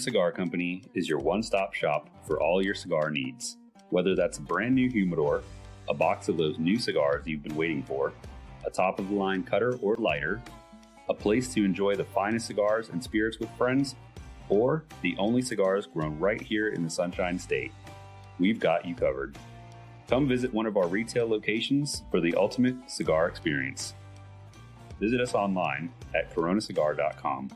Cigar Company is your one-stop shop for all your cigar needs. Whether that's a brand new humidor, a box of those new cigars you've been waiting for, a top-of-the-line cutter or lighter, a place to enjoy the finest cigars and spirits with friends, or the only cigars grown right here in the Sunshine State, we've got you covered. Come visit one of our retail locations for the ultimate cigar experience. Visit us online at coronacigar.com.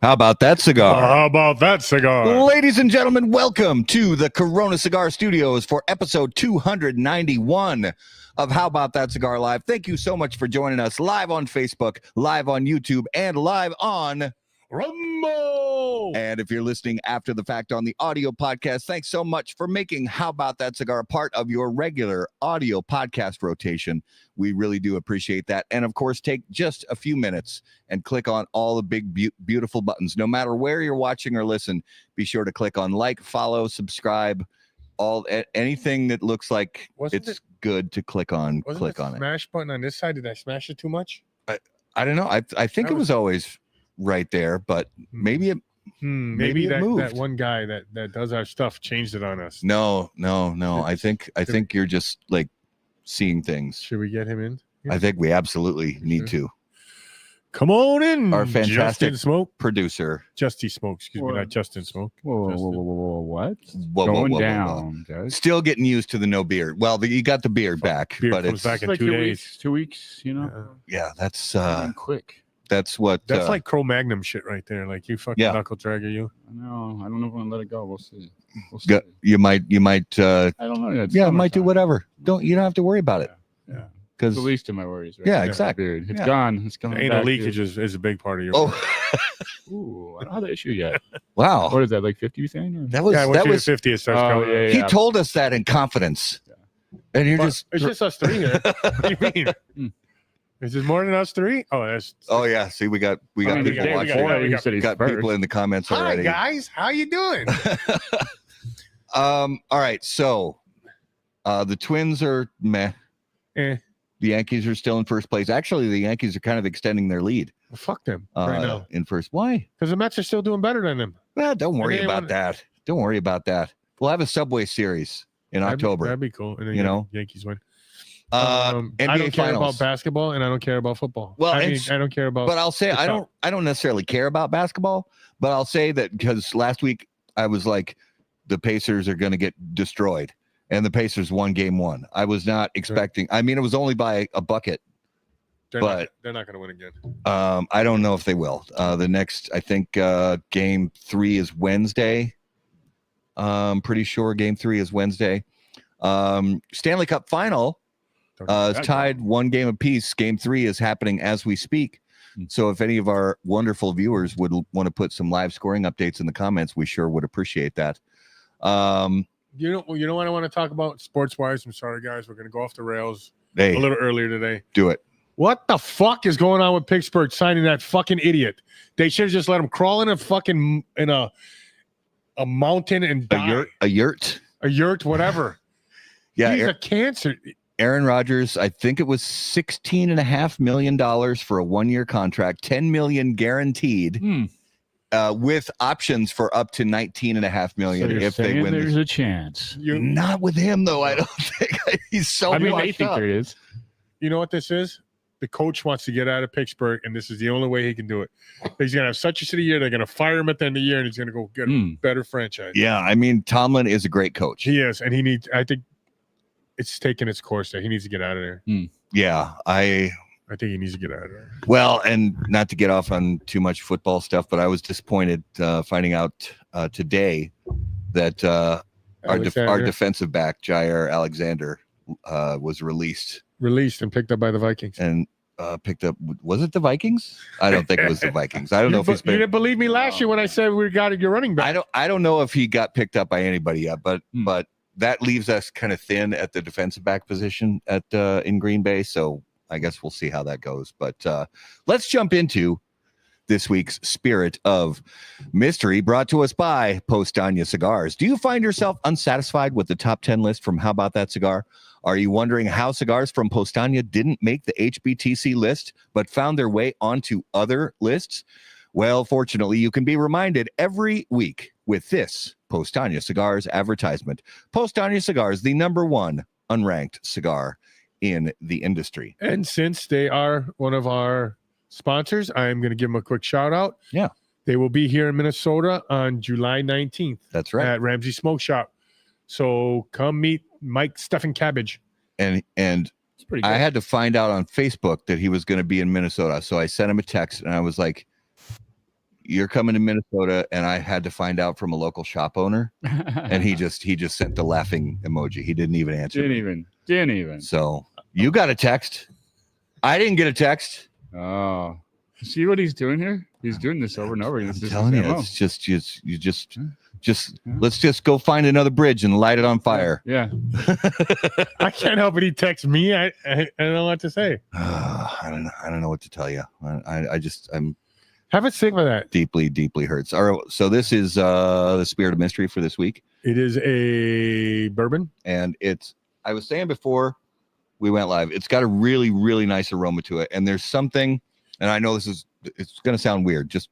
How about that cigar? How about that cigar? Ladies and gentlemen, welcome to the Corona Cigar Studios for episode 291 of How About That Cigar Live. Thank you so much for joining us live on Facebook, live on YouTube, and live on Rumble. And if you're listening after the fact on the audio podcast, thanks so much for making How About That Cigar a part of your regular audio podcast rotation. We really do appreciate that. And of course, take just a few minutes and click on all the big, beautiful buttons. No matter where you're watching or listen, be sure to click on like, follow, subscribe, anything that looks like it's good to click on. Click on it. Smash button on this side. Did I smash it too much? I don't know. I think it was always right there, but maybe it maybe it moved. That one guy that does our stuff changed it on us. No. I think you're just like seeing things. Should we get him in? I think we absolutely need to. Come on in, our fantastic Justin Smoke producer. Justy Smoke, excuse me, not Justin Smoke. Whoa, what? Going down, guys. Still getting used to the no beard. Well, you got the beard back, but it's back in like 2 days. 2 weeks, you know. Yeah, that's quick. That's what. That's like Cro-Magnon shit right there. Like you fucking knuckle dragger, you. No, I don't know if I'm gonna let it go. We'll see. You might. I don't know. Yeah, I might do whatever. You don't have to worry about it. Yeah. Because the least of my worries. Right? Yeah, exactly. It's gone. It's gone. Anal leakage is a big part of your. Ooh, I don't have the issue yet. Wow. What is that, like 50 thing? Or? That was 50. It starts coming. He told us that in confidence, and you're it's just us three here. What do you mean? Is there more than us three? Oh, that's. Oh yeah. See, we got people watching. We got people in the comments already. Hi guys, how you doing? All right. So, the Twins are meh. The Yankees are still in first place. Actually, the Yankees are kind of extending their lead. Well, fuck them right now. In first. Why? Because the Mets are still doing better than them. Well, don't worry about that. Don't worry about that. We'll have a Subway Series in October. That'd be cool. And then, Yankees win. NBA I don't care Finals. about basketball, and I don't care about football. Well, I don't care about. But I'll say I don't necessarily care about basketball. But I'll say that because last week I was like, the Pacers are going to get destroyed. And the Pacers won game one. I was not expecting. I mean, it was only by a bucket. They're not going to win again. I don't know if they will. The next, I think, game 3 is Wednesday. I'm pretty sure game 3 is Wednesday. Stanley Cup final is tied 1 game apiece. Game 3 is happening as we speak. So if any of our wonderful viewers would want to put some live scoring updates in the comments, we sure would appreciate that. You know what I want to talk about sports-wise? I'm sorry, guys. We're going to go off the rails a little earlier today. Do it. What the fuck is going on with Pittsburgh signing that fucking idiot? They should have just let him crawl in a mountain and die. A yurt, whatever. Yeah, he's a cancer. Aaron Rodgers, I think it was $16.5 million for a 1-year contract, $10 million guaranteed. With options for up to $19.5 million if they win. There's a chance. Not with him though. I don't think he's so. I mean, they think there is. You know what this is? The coach wants to get out of Pittsburgh, and this is the only way he can do it. He's gonna have such a shitty year. They're gonna fire him at the end of the year, and he's gonna go get a better franchise. Yeah, I mean, Tomlin is a great coach. He is, and he needs. I think it's taking its course there. He needs to get out of there. Yeah, I think he needs to get out of there. Well, and not to get off on too much football stuff, but I was disappointed finding out today that our defensive back, Jair Alexander, was released and picked up by the Vikings. And picked up, was it the Vikings? I don't think it was the Vikings. I don't know if he's been. You didn't believe me last year when I said we got your running back. I don't know if he got picked up by anybody yet, but that leaves us kind of thin at the defensive back position in Green Bay. So I guess we'll see how that goes. But let's jump into this week's Spirit of Mystery, brought to us by Postania Cigars. Do you find yourself unsatisfied with the top 10 list from How About That Cigar? Are you wondering how cigars from Postania didn't make the HBTC list, but found their way onto other lists? Well, fortunately, you can be reminded every week with this Postania Cigars advertisement. Postania Cigars, the #1 unranked cigar in the industry. And since they are one of our sponsors, I am going to give them a quick shout out. Yeah. They will be here in Minnesota on July 19th. That's right. At Ramsey Smoke Shop. So come meet Mike Stuffing Cabbage. And It's pretty good. I had to find out on Facebook that he was going to be in Minnesota. So I sent him a text and I was like, you're coming to Minnesota. And I had to find out from a local shop owner. And he just sent the laughing emoji. He didn't even answer. Didn't even. So you got a text. I didn't get a text. Oh, see what he's doing here? He's doing this over and over again. I'm This is telling his you, MO. it's just let's just go find another bridge and light it on fire. Yeah. I can't help it. He texts me. I don't know what to say. I don't know what to tell you. I'm Have a sip of that. deeply hurts. All right, so this is the Spirit of Mystery for this week. It is a bourbon. And I was saying before we went live, it's got a really, really nice aroma to it. And there's something, and I know it's going to sound weird. Just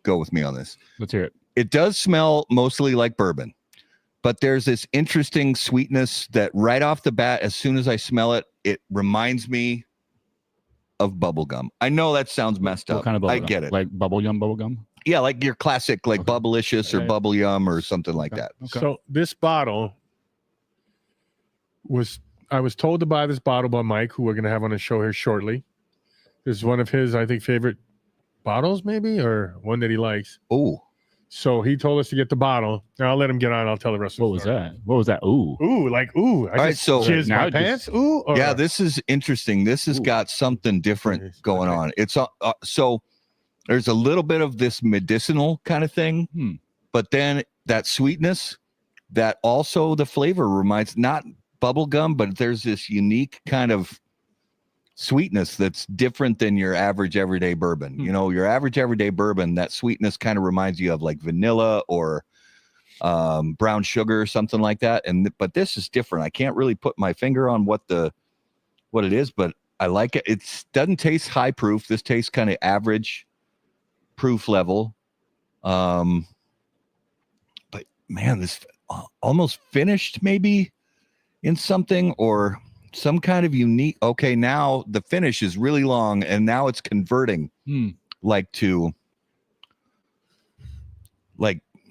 go with me on this. Let's hear it. It does smell mostly like bourbon, but there's this interesting sweetness that right off the bat, as soon as I smell it, it reminds me of bubble gum. I know that sounds messed What up. kind of bubble I gum? get it. Like bubble gum? Yeah, like your classic, like Okay. Bubblicious or Yeah. Bubble Yum or something like that. Okay. So this bottle I was told to buy this bottle by Mike, who we're going to have on the show here shortly. This is one of his, I think, favorite bottles, maybe, or one that he likes. Oh, So he told us to get the bottle. Now I'll let him get on. I'll tell the rest of What the was story. that? What was that? Ooh. Ooh, like ooh. I All right, just so- jizzed Now my it just- pants. Ooh. Or, yeah, this is interesting. This has Ooh. got something different Okay. going on. It's so there's a little bit of this medicinal kind of thing, but then that sweetness, that also the flavor reminds not bubble gum, but there's this unique kind of sweetness that's different than your average everyday bourbon. You know, your average everyday bourbon, that sweetness kind of reminds you of like vanilla or brown sugar or something like that. But this is different. I can't really put my finger on what it is, but I like it. It doesn't taste high proof. This tastes kind of average proof level. But man, this almost finished maybe in something or some kind of unique. Okay, now the finish is really long and now it's converting like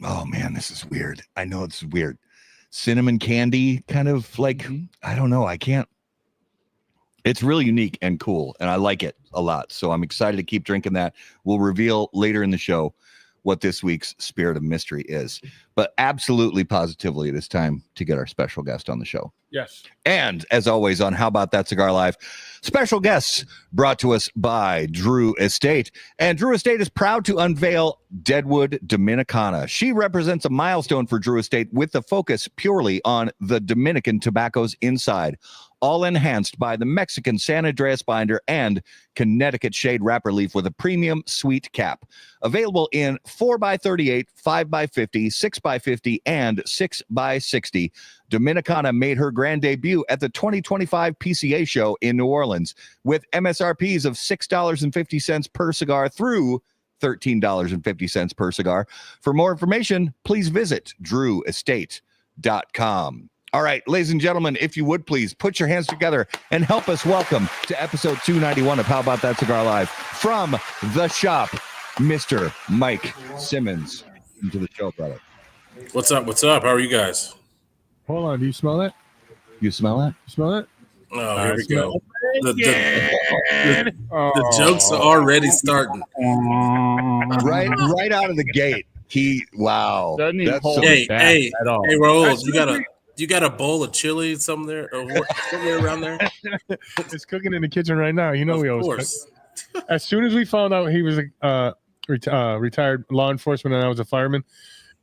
oh man, this is weird. I know it's weird. Cinnamon candy kind of like, I don't know. I can't. It's really unique and cool, and I like it a lot. So I'm excited to keep drinking that. We'll reveal later in the show what this week's Spirit of Mystery is. But absolutely, positively, it is time to get our special guest on the show. Yes. And as always on How About That Cigar Live, special guests brought to us by Drew Estate. And Drew Estate is proud to unveil Deadwood Dominicana. She represents a milestone for Drew Estate with the focus purely on the Dominican tobaccos inside, all enhanced by the Mexican San Andreas binder and Connecticut shade wrapper leaf with a premium sweet cap. Available in 4x38, 5x50, 6x50, and 6x60. Dominicana made her grand debut at the 2025 PCA show in New Orleans with MSRPs of $6.50 per cigar through $13.50 per cigar. For more information, please visit drewestate.com. All right, ladies and gentlemen, if you would please put your hands together and help us welcome to episode 291 of How About That Cigar Live from the shop, Mr. Mike Simmons. Into the show, brother. What's up? What's up? How are you guys? Hold on. Do you smell that? You smell that? You smell that? Oh, here we smell go. The jokes are already starting. Right out of the gate. Wow. Doesn't even hold Hey, it back hey, at all. hey, Raul, you got a bowl of chili somewhere or somewhere around there? It's cooking in the kitchen right now. You know we Of always course. cook. As soon as we found out he was a retired law enforcement and I was a fireman,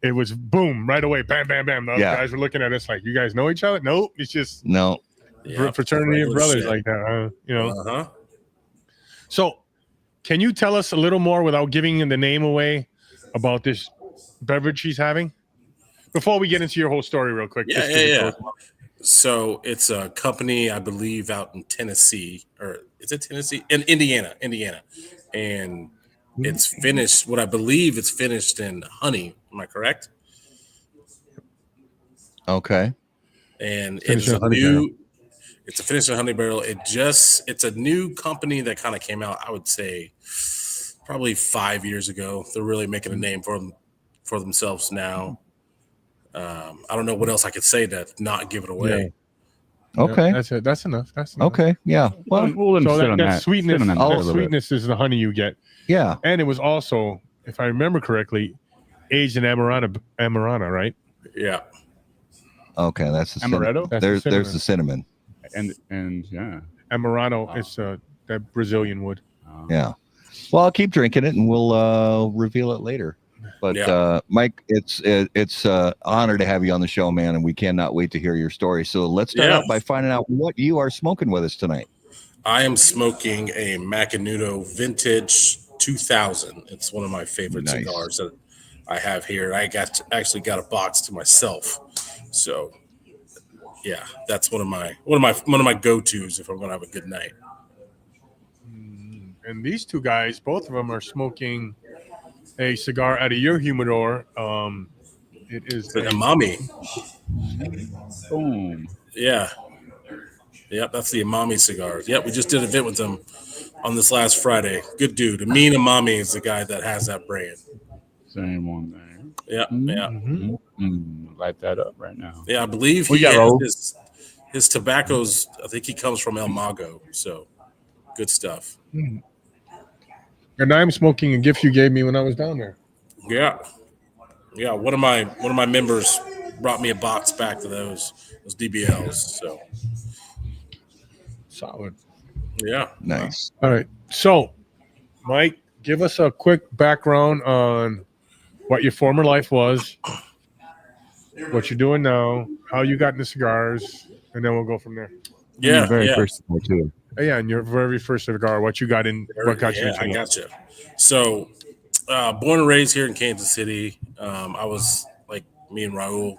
it was boom right away. Bam, bam, bam. The other guys were looking at us like, you guys know each other? Nope. It's just no fraternity of brothers shit. like that. You know. Uh-huh. So, can you tell us a little more without giving the name away about this beverage she's having? Before we get into your whole story, real quick. Yeah. So it's a company, I believe, out in Tennessee, or is it Tennessee? In Indiana. And It's finished. What I believe it's finished in honey. Am I correct? Okay. And Finished it's in honey barrel. It's a finished in honey barrel. It's a new company that kind of came out. I would say probably 5 years ago. They're really making a name for themselves now. I don't know what else I could say to not give it away. Okay. That's it. That's enough. That's enough. Okay. Yeah. Well, So that sweetness, Sit on that that a little sweetness is the honey you get. yeah. And it was also, if I remember correctly, aged in Amarana, right? Yeah. Okay. That's the cinnamon. Amaretto? That's There's the cinnamon. And yeah. Amarano, it's that Brazilian wood. Yeah. Well, I'll keep drinking it and we'll reveal it later. But Mike, it's an honor to have you on the show, man, and we cannot wait to hear your story. So let's start out by finding out what you are smoking with us tonight. I am smoking a Macanudo Vintage 2000. It's one of my favorite cigars that I have here. I actually got a box to myself. So yeah, that's one of my go-tos if I'm gonna have a good night. And these two guys, both of them are smoking a cigar out of your humidor. It is The Amami. Boom. Yeah. Yep, that's the Amami cigar. Yep, we just did an event with them on this last Friday. Good dude. Amin Amami is the guy that has that brand. Same one there. Yeah, yeah. Light that up right now. Yeah, I believe We got his tobaccos, I think he comes from El Mago. So good stuff. And I'm smoking a gift you gave me when I was down there. Yeah. Yeah. One of my members brought me a box back to those DBLs. So Solid. yeah. Nice. All right. So, Mike, give us a quick background on what your former life was, what you're doing now, how you got into cigars, and then we'll go from there. Yeah. Very first of all, too. Yeah, and your very first cigar, what you got in, what got you into I it. gotcha. So, born and raised here in Kansas City. I was like me and Raul,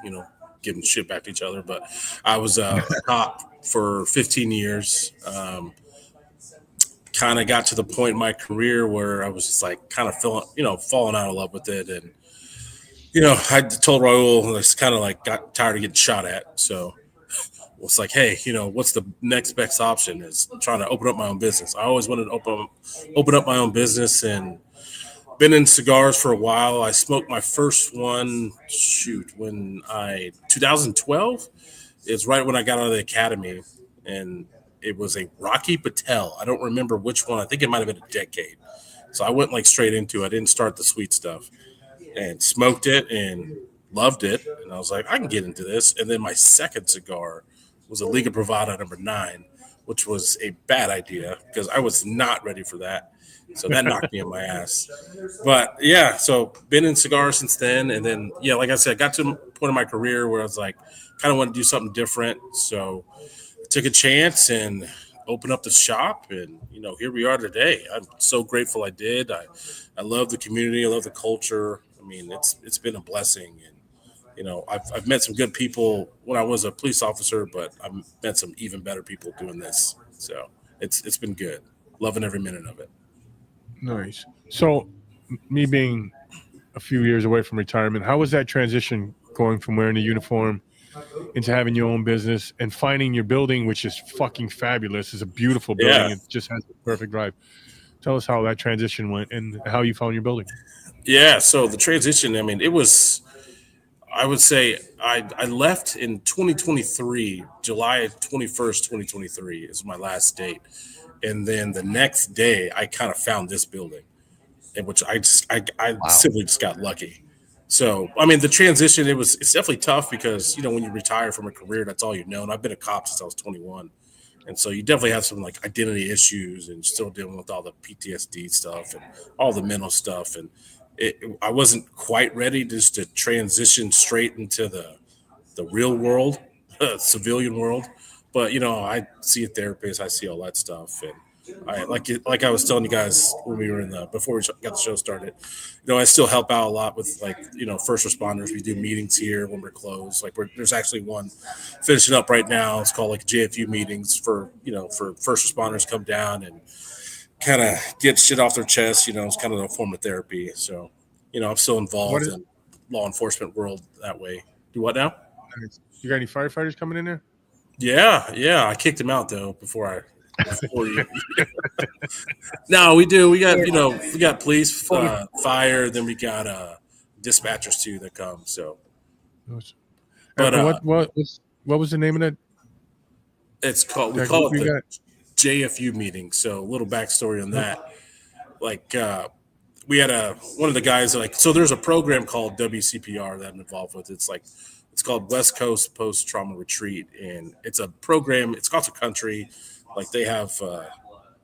giving shit back to each other, but I was a cop for 15 years. Kind of got to the point in my career where I was just like kind of falling out of love with it. And, I told Raul, I kind of like got tired of getting shot at. So it's like, hey, what's the next best option is trying to open up my own business. I always wanted to open up my own business and been in cigars for a while. I smoked my first one, 2012. It's right when I got out of the academy, and it was a Rocky Patel. I don't remember which one. I think it might have been a Decade. So I went like straight into it. I didn't start the sweet stuff and smoked it and loved it. And I was like, I can get into this. And then my second cigar was a Liga Privada number 9, which was a bad idea because I was not ready for that. So that knocked me on my ass. But yeah, so been in cigars since then. And then, yeah, like I said, I got to a point in my career where I was like, kind of want to do something different. So I took a chance and opened up the shop. And, here we are today. I'm so grateful I did. I love the community. I love the culture. I mean, it's been a blessing. And, I've met some good people when I was a police officer, but I've met some even better people doing this. So it's been good. Loving every minute of it. Nice. So, me being a few years away from retirement, how was that transition going from wearing a uniform into having your own business and finding your building, which is fucking fabulous? It's a beautiful building. Yeah. It just has the perfect drive. Tell us how that transition went and how you found your building. Yeah. So the transition, I mean, it was, I would say I left in 2023, July 21st, 2023 is my last date. And then the next day I kind of found this building, in which I simply just got lucky. So, I mean, the transition, it's definitely tough because, when you retire from a career, that's all you know. And I've been a cop since I was 21. And so you definitely have some like identity issues and still dealing with all the PTSD stuff and all the mental stuff. And I wasn't quite ready just to transition straight into the real world, civilian world. But, I see a therapist, I see all that stuff. And I like I was telling you guys when we were before we got the show started, I still help out a lot with first responders. We do meetings here when we're closed. There's actually one finishing up right now. It's called JFU meetings for first responders come down and kind of get shit off their chest. It's kind of a form of therapy. So, I'm still involved in law enforcement world that way. Do what now? You got any firefighters coming in there? Yeah. I kicked him out though before you. No, we do. We got we got police, fire, then we got dispatchers too that come. So, but what was the name of that? It's called we call it the JFU meeting. So, a little backstory on that. Like we had one of the guys so there's a program called WCPR that I'm involved with. It's called West Coast Post Trauma Retreat, and it's a program. It's across the country. Like they have a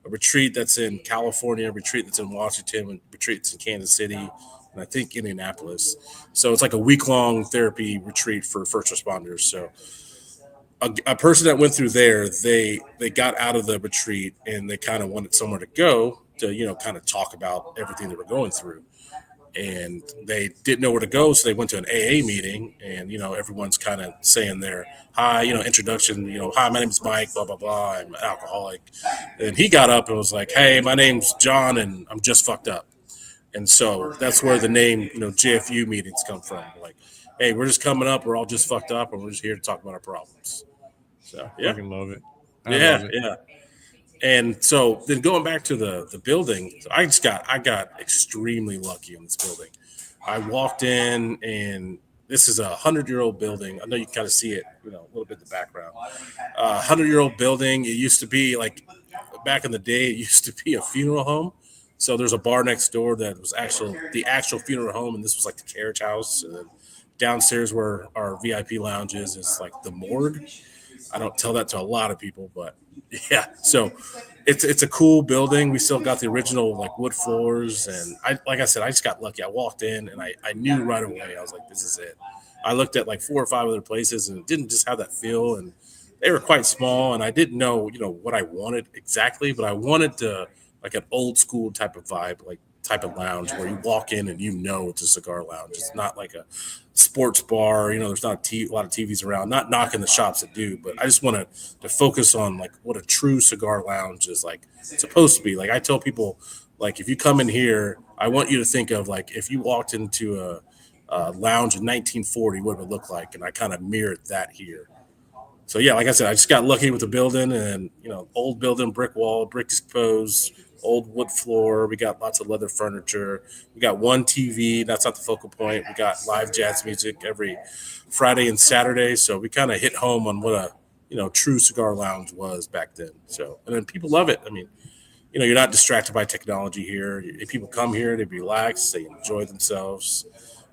retreat that's in California, a retreat that's in Washington, a retreat that's in Kansas City, and I think Indianapolis. So it's like a week-long therapy retreat for first responders. So a person that went through there, they got out of the retreat and they kind of wanted somewhere to go to kind of talk about everything they were going through. And they didn't know where to go, so they went to an AA meeting, and everyone's kind of saying their hi, introduction, hi, my name is Mike, blah blah blah, I'm an alcoholic. And he got up and was like, hey, my name's John, and I'm just fucked up. And so that's where the name JFU meetings come from. Like, hey, we're just coming up, we're all just fucked up, and we're just here to talk about our problems. So yeah, I love it. Yeah. And so then going back to the building, I got extremely lucky in this building. I walked in, and this is a 100-year-old building. I know you can kind of see it, a little bit in the background. 100-year-old building. It used to be back in the day, it used to be a funeral home. So there's a bar next door that was the actual funeral home, and this was like the carriage house. And then downstairs where our VIP lounge is like the morgue. I don't tell that to a lot of people, but yeah. So it's a cool building. We still got the original wood floors, and I just got lucky. I walked in and I knew right away. I was like, this is it. I looked at 4 or 5 other places, and it didn't just have that feel, and they were quite small, and I didn't know what I wanted exactly, but I wanted to an old school type of vibe, type of lounge where you walk in and it's a cigar lounge. It's not like a sports bar. There's not a lot of TVs around. Not knocking the shops that do, but I just wanted to focus on what a true cigar lounge is supposed to be. I tell people, if you come in here, I want you to think of if you walked into a lounge in 1940, what would it look like? And I kind of mirrored that here. So yeah, like I said, I just got lucky with the building, and old building, brick wall, brick exposed, old wood floor. We got lots of leather furniture. We got one TV. That's not the focal point. We got live jazz music every Friday and Saturday. So we kind of hit home on what a true cigar lounge was back then. So, and then people love it. I mean, you're not distracted by technology here. If people come here, they relax, they enjoy themselves.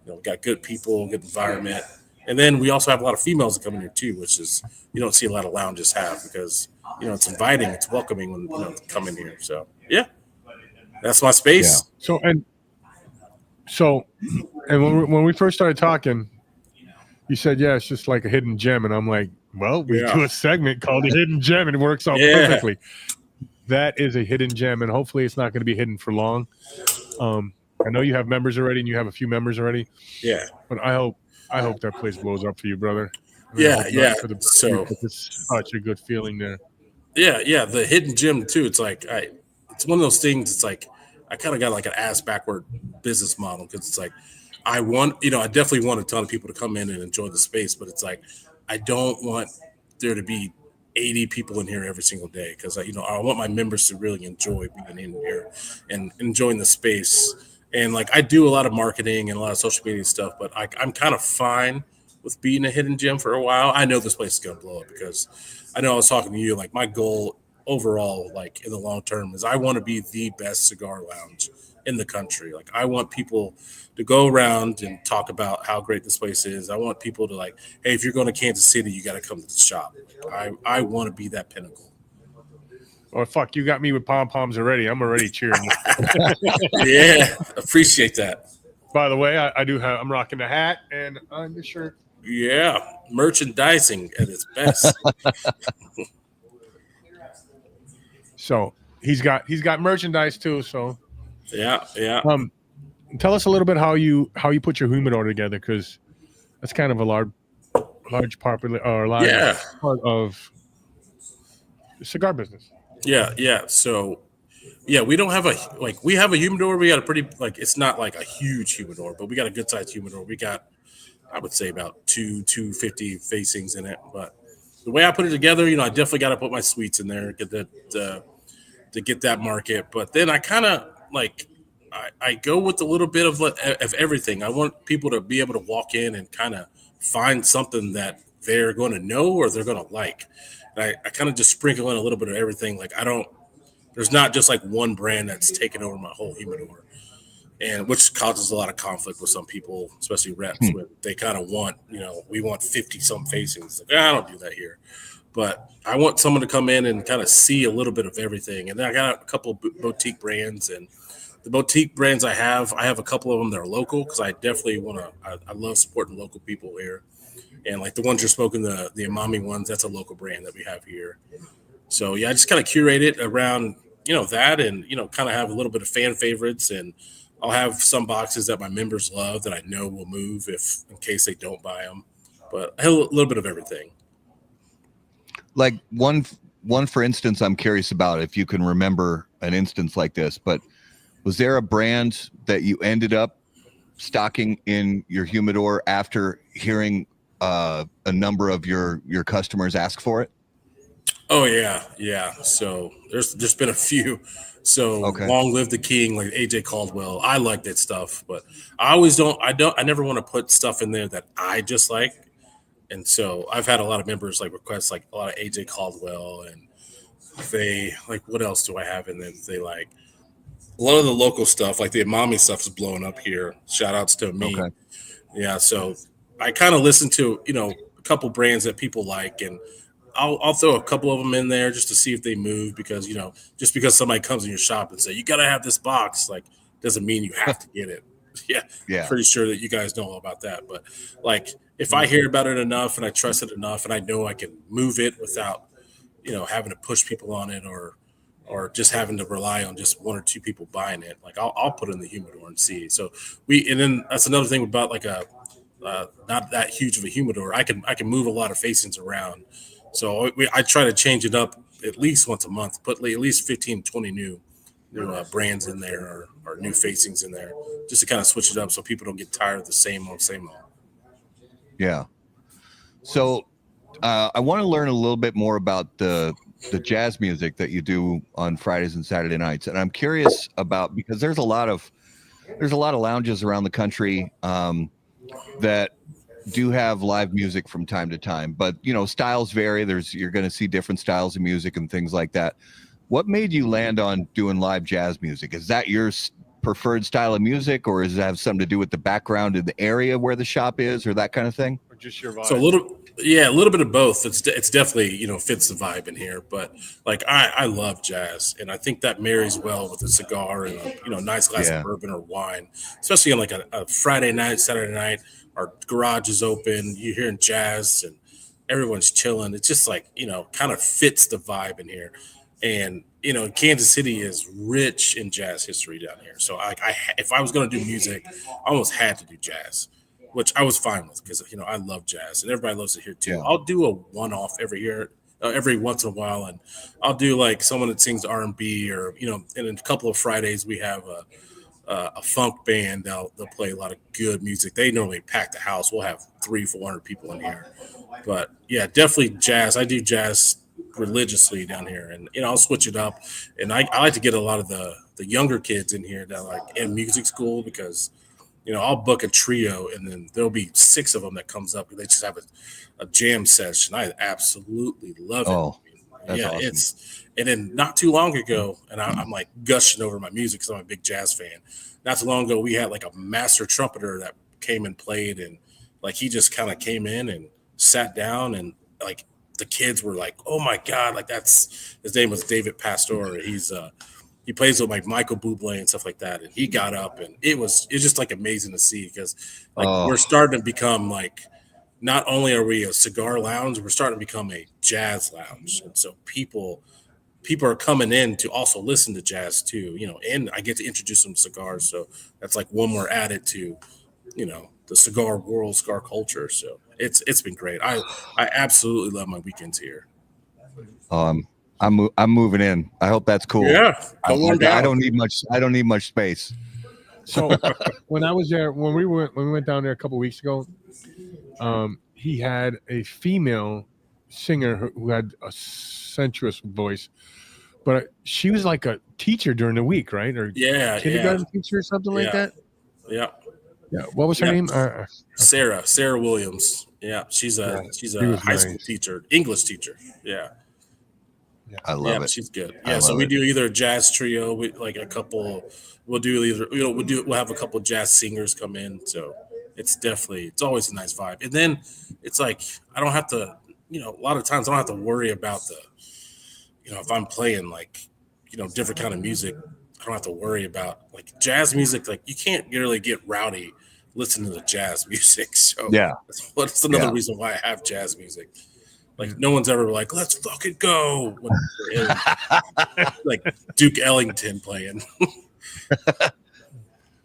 We got good people, good environment. And then we also have a lot of females that come in here too, which is you don't see a lot of lounges have, because it's inviting, it's welcoming when come in here. So yeah, that's my space. Yeah. So when we first started talking, you said, yeah, it's just like a hidden gem, and I'm like, well, we do a segment called the hidden gem, and it works out perfectly. That is a hidden gem, and hopefully it's not going to be hidden for long. I know you have members already, and you have a few members already. Yeah, but I hope that place blows up for you, brother. Yeah. It's such a good feeling there. Yeah. The hidden gem too. It's it's one of those things. It's I kind of got an ass backward business model, because it's I definitely want a ton of people to come in and enjoy the space, but it's I don't want there to be 80 people in here every single day, because I want my members to really enjoy being in here and enjoying the space. And I do a lot of marketing and a lot of social media stuff, but I'm kind of fine with being a hidden gem for a while. I know this place is going to blow up, because I know I was talking to you, my goal overall, in the long term, is I want to be the best cigar lounge in the country. I want people to go around and talk about how great this place is. I want people to hey, if you're going to Kansas City, you got to come to the shop. I want to be that pinnacle. Oh, fuck, you got me with pom-poms already. I'm already cheering. Yeah, appreciate that. By the way, I'm rocking the hat and the shirt. Yeah, merchandising at its best. So he's got merchandise too. So yeah. Tell us a little bit how you put your humidor together, because that's kind of a large part of the cigar business. Yeah. So Yeah, we don't have we have a humidor. We got a pretty it's not like a huge humidor, but we got a good sized humidor. We got, I would say, about 250 facings in it. But the way I put it together, I definitely got to put my sweets in there, get that to get that market. But then I kind of I go with a little bit of everything. I want people to be able to walk in and kind of find something that they're going to know or they're going to like. And I kind of just sprinkle in a little bit of everything. Like there's not just like one brand that's taken over my whole humidor, and which causes a lot of conflict with some people, especially reps. When they kind of want, we want 50 some facings. Like, I don't do that here, but I want someone to come in and kind of see a little bit of everything. And then I got a couple boutique brands, and the boutique brands I have a couple of them that are local because I definitely want to. I love supporting local people here, and like the ones you're smoking, the Amami ones, that's a local brand that we have here. So yeah, I just kind of curate it around that, and kind of have a little bit of fan favorites, and I'll have some boxes that my members love that I know will move in case they don't buy them. But I have a little bit of everything. Like one for instance, I'm curious about if you can remember an instance like this, but was there a brand that you ended up stocking in your humidor after hearing a number of your customers ask for it? Oh yeah. So there's been a few. So Okay. Long Live the King, like AJ Caldwell. I like that stuff, but I never want to put stuff in there that I just like. And so I've had a lot of members request a lot of AJ Caldwell, and they what else do I have in there that they like? A lot of the local stuff, like the Amami stuff, is blowing up here. Shout outs to me. Okay. Yeah, so I kind of listen to a couple brands that people like, and I'll throw a couple of them in there just to see if they move, because just because somebody comes in your shop and say you got to have this box, doesn't mean you have to get it. Yeah, pretty sure that you guys know all about that. But if I hear about it enough and I trust it enough and I know I can move it without having to push people on it or just having to rely on just one or two people buying it, I'll put it in the humidor and see. So and then that's another thing about not that huge of a humidor. I can move a lot of facings around. So I try to change it up at least once a month, put at least 15, 20 new brands in there or new facings in there, just to kind of switch it up so people don't get tired of the same old. Yeah. So I want to learn a little bit more about the jazz music that you do on Fridays and Saturday nights. And I'm curious about, because there's a lot of lounges around the country that do have live music from time to time, but styles vary. You're going to see different styles of music and things like that. What made you land on doing live jazz music? Is that your preferred style of music, or does it have something to do with the background in the area where the shop is, or that kind of thing? Or just your vibe? So a little bit of both. It's definitely fits the vibe in here, but I love jazz, and I think that marries well with a cigar and a nice glass of bourbon or wine, especially on a Friday night, Saturday night. Our garage is open. You're hearing jazz and everyone's chilling. It's just kind of fits the vibe in here. And, Kansas City is rich in jazz history down here. So if I was going to do music, I almost had to do jazz, which I was fine with because, I love jazz and everybody loves it here too. Yeah. I'll do a one-off every once in a while. And I'll do someone that sings R&B or, and in a couple of Fridays we have a funk band. They'll play a lot of good music. They normally pack the house. We'll have 300-400 people in here, but yeah, definitely jazz. I do jazz religiously down here, and I'll switch it up, and I like to get a lot of the younger kids in here that in music school, because I'll book a trio and then there'll be 6 of them that comes up and they just have a jam session. I absolutely love it. Oh, that's awesome. And then not too long ago, and I'm gushing over my music because I'm a big jazz fan. Not too long ago, we had a master trumpeter that came and played, and he just kind of came in and sat down, and the kids were like, "Oh my God!" That's his name was David Pastor. He plays with Michael Bublé and stuff like that, and he got up, and it's just amazing to see, because we're starting to become not only are we a cigar lounge, we're starting to become a jazz lounge, and so people are coming in to also listen to jazz too, and I get to introduce them to cigars, so that's one more added to the cigar world, cigar culture. So it's been great. I absolutely love my weekends here. I'm moving in. I hope that's cool. Yeah, come on down. I don't need much. I don't need much space. So when I was there, when we went down there a couple weeks ago, he had a female singer who had a sensuous voice, but she was like a teacher during the week, right? Or kindergarten teacher or something like that. Yeah. Yeah. What was her name? Sarah Williams. Yeah, she's a high school teacher, English teacher. Yeah. I love it. She's good. Yeah, so we do either a jazz trio, like a couple. We'll have a couple jazz singers come in. So it's always a nice vibe. And then it's like I don't have to, a lot of times I don't have to worry about if I'm playing like, different kind of music. I don't have to worry about like jazz music. Like you can't really get rowdy listening to jazz music. So that's another reason why I have jazz music. Like no one's ever like, let's fucking go. When we're in, like Duke Ellington playing.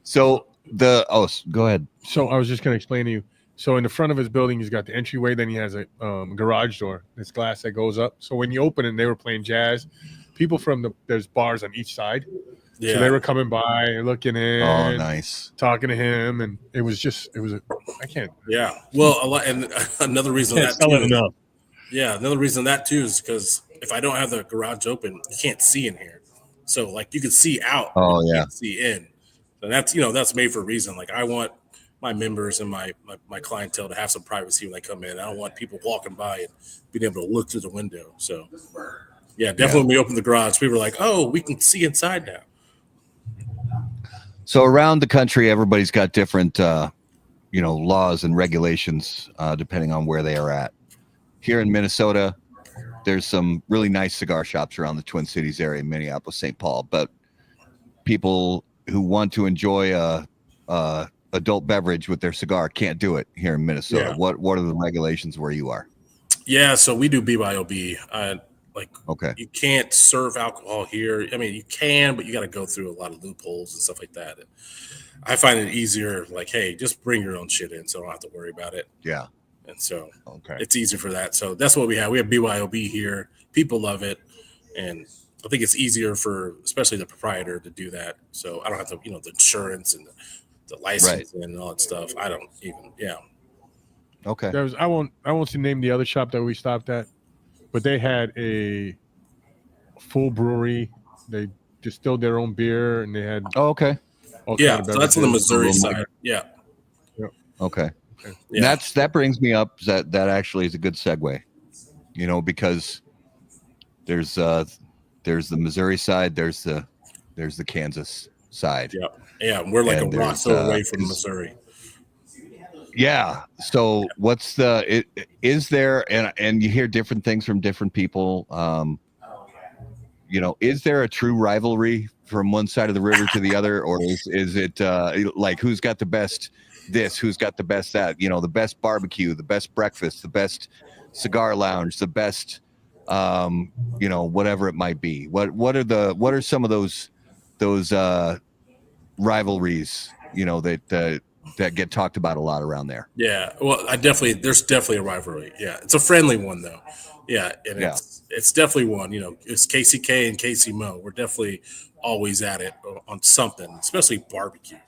So go ahead. So I was just going to explain to you. So in the front of his building, he's got the entryway. Then he has a garage door. This glass that goes up. So when you open it, and they were playing jazz. People there's bars on each side. Yeah. So they were coming by and looking in. Oh, nice. Talking to him, and I can't. Yeah. Well, and another reason that too. Yeah, another reason that too is because if I don't have the garage open, you can't see in here. So like you can see out, you can't see in. And that's made for a reason. Like I want my members and my clientele to have some privacy when they come in. I don't want people walking by and being able to look through the window. So yeah, definitely when we open the garage, people were like, oh, we can see inside now. So around the country, everybody's got different laws and regulations depending on where they are at. Here in Minnesota, there's some really nice cigar shops around the Twin Cities area, Minneapolis, St. Paul. But people who want to enjoy a adult beverage with their cigar can't do it here in Minnesota. Yeah. What are the regulations where you are? Yeah, so we do BYOB. You can't serve alcohol here. I mean, you can, but you got to go through a lot of loopholes and stuff like that. And I find it easier, like, hey, just bring your own shit in, so I don't have to worry about it. Yeah. And so it's easier for that. So that's what we have. We have BYOB here. People love it. And I think it's easier for especially the proprietor to do that. So I don't have to, the insurance and the license and all that stuff. I don't even, Okay. I won't name the other shop that we stopped at, but they had a full brewery. They distilled their own beer and they had. Oh, okay. Yeah. So that's on the Missouri side. Yeah. Okay. Yeah. That brings me up. That actually is a good segue, because there's the Missouri side, there's the Kansas side. Yeah, yeah, we're like a rock throw away from Missouri. Yeah. So is there and you hear different things from different people. Is there a true rivalry from one side of the river to the other, or is it like who's got the best? Who's got the best that, the best barbecue, the best breakfast, the best cigar lounge, the best, whatever it might be. What are some of those rivalries, that get talked about a lot around there? Yeah. Well, there's definitely a rivalry. Yeah. It's a friendly one though. Yeah. And it's definitely one, it's KCK and KC Mo. We're definitely always at it on something, especially barbecue.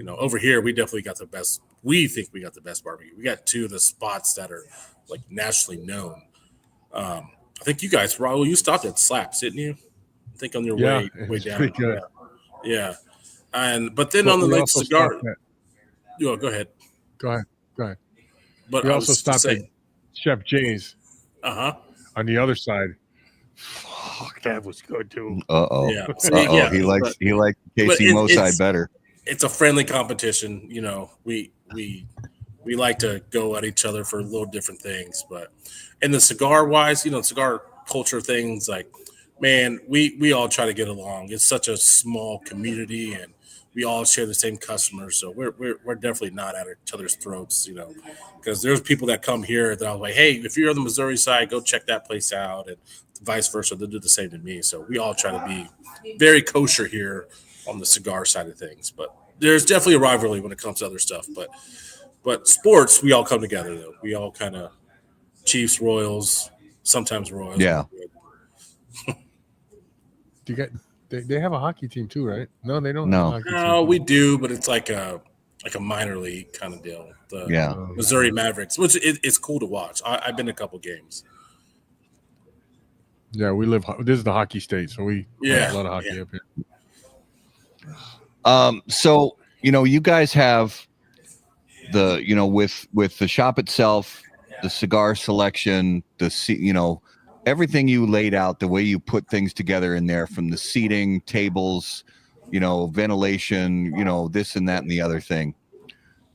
Over here, we definitely got the best. We think we got the best barbecue. We got two of the spots that are like nationally known. I think you guys, Raul, you stopped at Slaps, didn't you? I think on your way down. Pretty good. Yeah. But then on the Lake Cigar. Go ahead. Go ahead. But we also stopped at Chef Jay's. On the other side. Fuck, that was good too. Yeah. He likes KC Mo side better. It's a friendly competition. We like to go at each other for little different things, but in the cigar wise, cigar culture things, like, man, we all try to get along. It's such a small community and we all share the same customers. So we're definitely not at each other's throats, because there's people that come here that I'm like, hey, if you're on the Missouri side, go check that place out, and vice versa. They'll do the same to me. So we all try to be very kosher here on the cigar side of things. But there's definitely a rivalry when it comes to other stuff. But sports, we all come together though. We all kind of Chiefs, Royals, sometimes Royals. Yeah. Do you get? They have a hockey team too, right? No, they don't. No. Have a hockey No, team. we do, but it's like a minor league kind of deal. The Yeah. Missouri Mavericks, which it's cool to watch. I've been to a couple games. Yeah, we live. This is the hockey state, so we have a lot of hockey up here. So you guys have the with the shop itself, the cigar selection, everything you laid out, the way you put things together in there, from the seating, tables, ventilation, this and that and the other thing.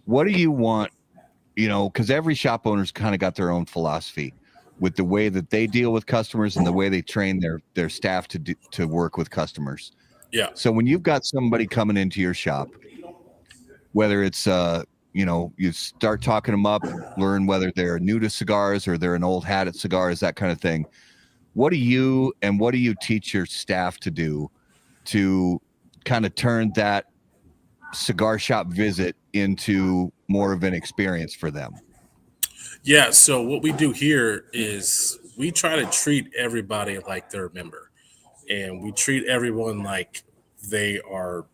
What do you want? Because every shop owner's kind of got their own philosophy with the way that they deal with customers and the way they train their staff to work with customers. Yeah. So when you've got somebody coming into your shop, whether it's you start talking them up, learn whether they're new to cigars or they're an old hat at cigars, that kind of thing. What do you teach your staff to do to kind of turn that cigar shop visit into more of an experience for them? Yeah, so what we do here is we try to treat everybody like they're a member, and we treat everyone like they are,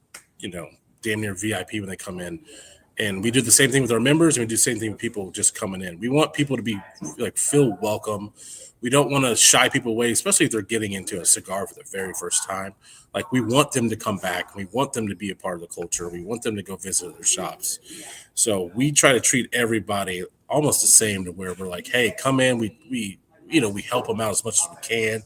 damn near VIP when they come in. And we do the same thing with our members, and we do the same thing with people just coming in. We want people to be feel welcome. We don't want to shy people away, especially if they're getting into a cigar for the very first time. Like, we want them to come back. We want them to be a part of the culture. We want them to go visit their shops. So we try to treat everybody almost the same, to where we're like, hey, come in. We help them out as much as we can.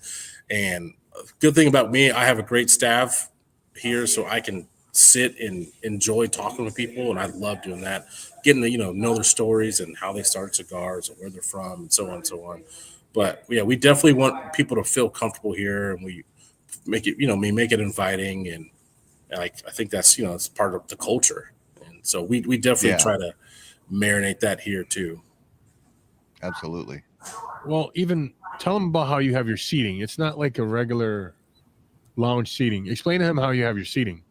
And a good thing about me, I have a great staff here, so I can sit and enjoy talking with people, and I love doing that, getting to know their stories and how they started cigars and where they're from and so on and so on. But yeah, we definitely want people to feel comfortable here, and we make it make it inviting, and I think that's it's part of the culture, and so we definitely try to marinate that here too. Absolutely. Well, even tell them about how you have your seating. It's not like a regular lounge seating. Explain to him how you have your seating.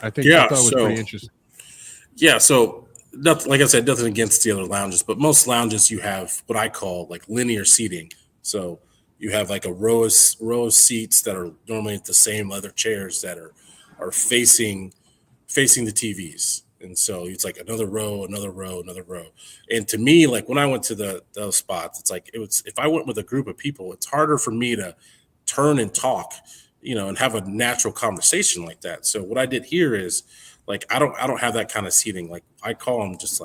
I thought it was pretty interesting. Yeah, so like I said, nothing against the other lounges, but most lounges you have what I call linear seating. So you have a row of seats that are normally at the same leather chairs that are facing the TVs. And so it's another row, another row, another row. And to me, when I went to those spots, it's if I went with a group of people, it's harder for me to turn and talk, and have a natural conversation like that. So what I did here is I don't have that kind of seating. I call them just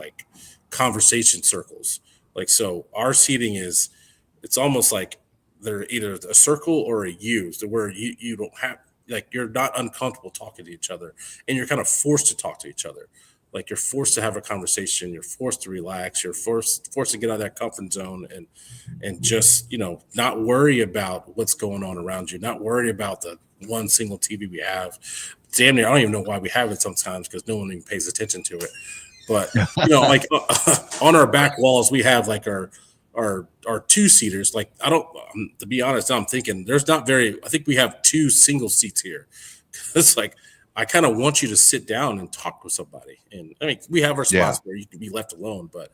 conversation circles. So our seating it's almost like they're either a circle or a U, so where you don't have you're not uncomfortable talking to each other, and you're kind of forced to talk to each other. You're forced to have a conversation. You're forced to relax. You're forced to get out of that comfort zone and just, not worry about what's going on around you, not worry about the one single TV we have. Damn near, I don't even know why we have it sometimes, because no one even pays attention to it. But, on our back walls, we have our two-seaters. To be honest, now I'm thinking I think we have two single seats here. It's I kind of want you to sit down and talk with somebody. And I mean, we have our spots where you can be left alone, but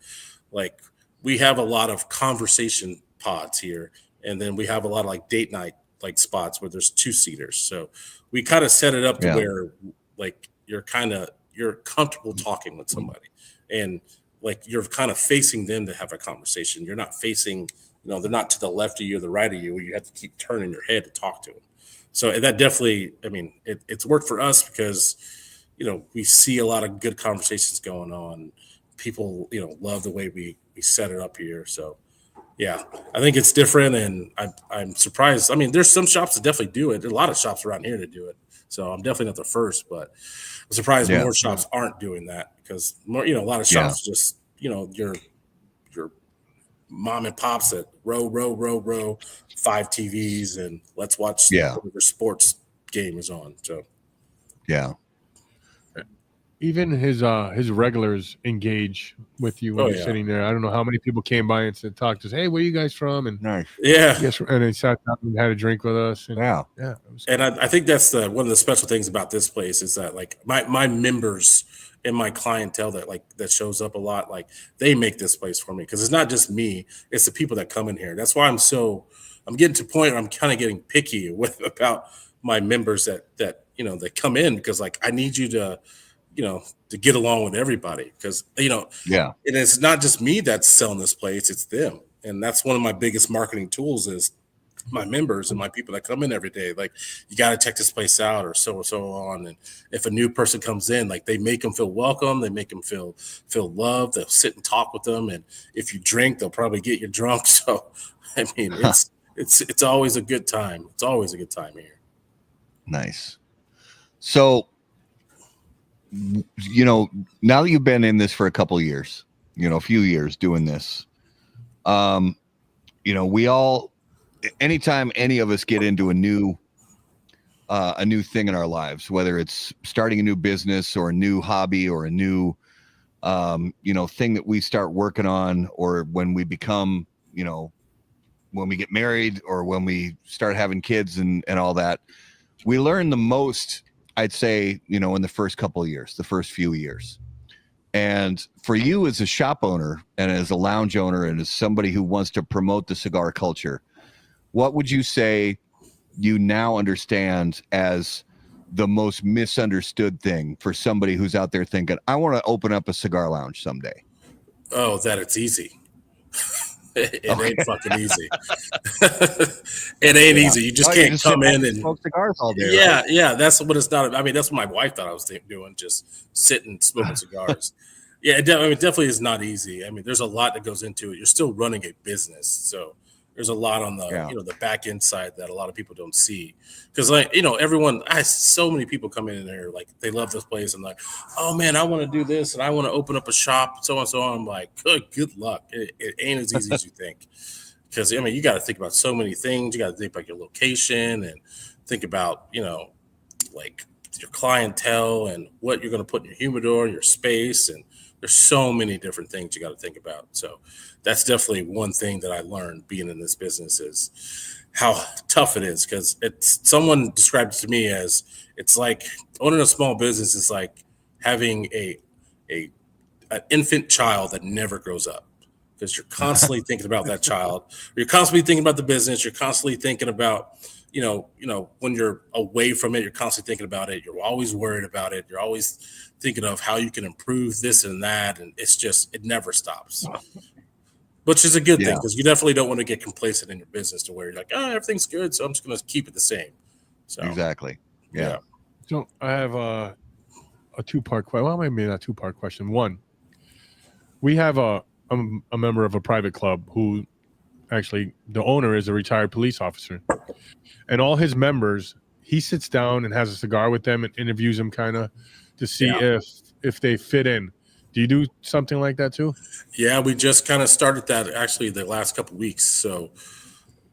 we have a lot of conversation pods here. And then we have a lot of date night, spots where there's two-seaters. So we kind of set it up to where you're comfortable talking with somebody, and you're kind of facing them to have a conversation. You're not facing, they're not to the left of you or the right of you, where you have to keep turning your head to talk to them. So that definitely, I mean, it's worked for us because, we see a lot of good conversations going on. People, love the way we set it up here. So, yeah, I think it's different, and I'm surprised. I mean, there's some shops that definitely do it. There's a lot of shops around here that do it. So I'm definitely not the first, but I'm surprised more shops aren't doing that, because more, a lot of shops just, your mom and pops that row, 5 TVs, and let's watch whatever sports game is on. So, even his regulars engage with you when you're sitting there. I don't know how many people came by and said, talk to us. Hey, where are you guys from? And and they sat down and had a drink with us. And, and I think that's one of the special things about this place is that my members and my clientele that shows up a lot, they make this place for me, because it's not just me, it's the people that come in here. That's why I'm so I'm getting to a point where I'm kind of getting picky about my members that that come in, because like I need you to to get along with everybody, because and it's not just me that's selling this place, it's them. And that's one of my biggest marketing tools is my members and my people that come in every day. Like, you got to check this place out, or so on. And if a new person comes in, like, they make them feel welcome, they make them feel loved, they'll sit and talk with them, and if you drink, they'll probably get you drunk. So I mean, it's always a good time. It's always a good time here. Nice. So now that you've been in this for a couple of years, a few years doing this, we all, anytime any of us get into a new thing in our lives, whether it's starting a new business or a new hobby or a new thing that we start working on, or when we become, when we get married, or when we start having kids and all that, we learn the most, I'd say, in the first couple of years, the first few years. And for you as a shop owner and as a lounge owner and as somebody who wants to promote the cigar culture, what would you say you now understand as the most misunderstood thing for somebody who's out there thinking, I want to open up a cigar lounge someday? Oh, that it's easy. It ain't fucking easy. It ain't easy. You just can't come in and smoke cigars all day. Yeah, right? yeah. That's what it's not. I mean, that's what my wife thought I was doing, just sitting smoking cigars. Yeah, it definitely is not easy. I mean, there's a lot that goes into it. You're still running a business, so there's a lot on the the back end side that a lot of people don't see. Because everyone, I have so many people come in there, like, they love this place and like, oh man, I want to do this and I want to open up a shop, so on and so on. I'm like, good luck. It ain't as easy as you think. Because you got to think about so many things. You got to think about your location and think about like your clientele and what you're going to put in your humidor, your space, and there's so many different things you got to think about. So that's definitely one thing that I learned being in this business, is how tough it is. Because someone described it to me as, it's like owning a small business is like having an infant child that never grows up, because you're constantly thinking about that child. You're constantly thinking about the business. You're constantly thinking about, when you're away from it, you're constantly thinking about it. You're always worried about it. You're always thinking of how you can improve this and that. And it never stops, which is a good thing, because you definitely don't want to get complacent in your business to where you're like, everything's good, so I'm just going to keep it the same. So exactly. Yeah. So I have a two-part question. Well, maybe not a two-part question. One, we have a member of a private club who actually, the owner is a retired police officer, and all his members, he sits down and has a cigar with them and interviews them kind of to see if they fit in. Do you do something like that too? Yeah, we just kind of started that actually the last couple of weeks. So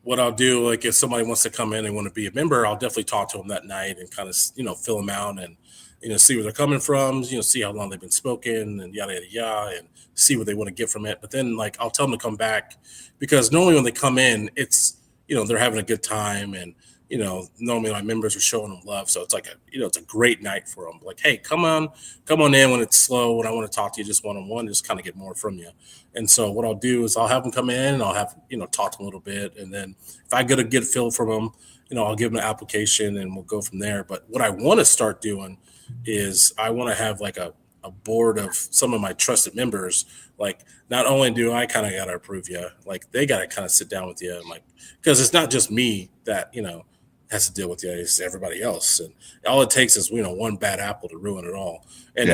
what I'll do, like, if somebody wants to come in and want to be a member, I'll definitely talk to them that night and kind of, fill them out and, see where they're coming from, see how long they've been smoking and yada, yada, yada, and see what they want to get from it. But then, like, I'll tell them to come back, because normally when they come in, it's, they're having a good time, and, normally my members are showing them love. So it's like it's a great night for them. Like, hey, come on in when it's slow, when I want to talk to you just one-on-one, just kind of get more from you. And so what I'll do is I'll have them come in and I'll have, talk to them a little bit. And then if I get a good feel from them, I'll give them an application and we'll go from there. But what I want to start doing is I want to have like a board of some of my trusted members. Like, not only do I kind of got to approve you, like, they got to kind of sit down with you. And like, because it's not just me that, has to deal with you, it's everybody else. And all it takes is, one bad apple to ruin it all. And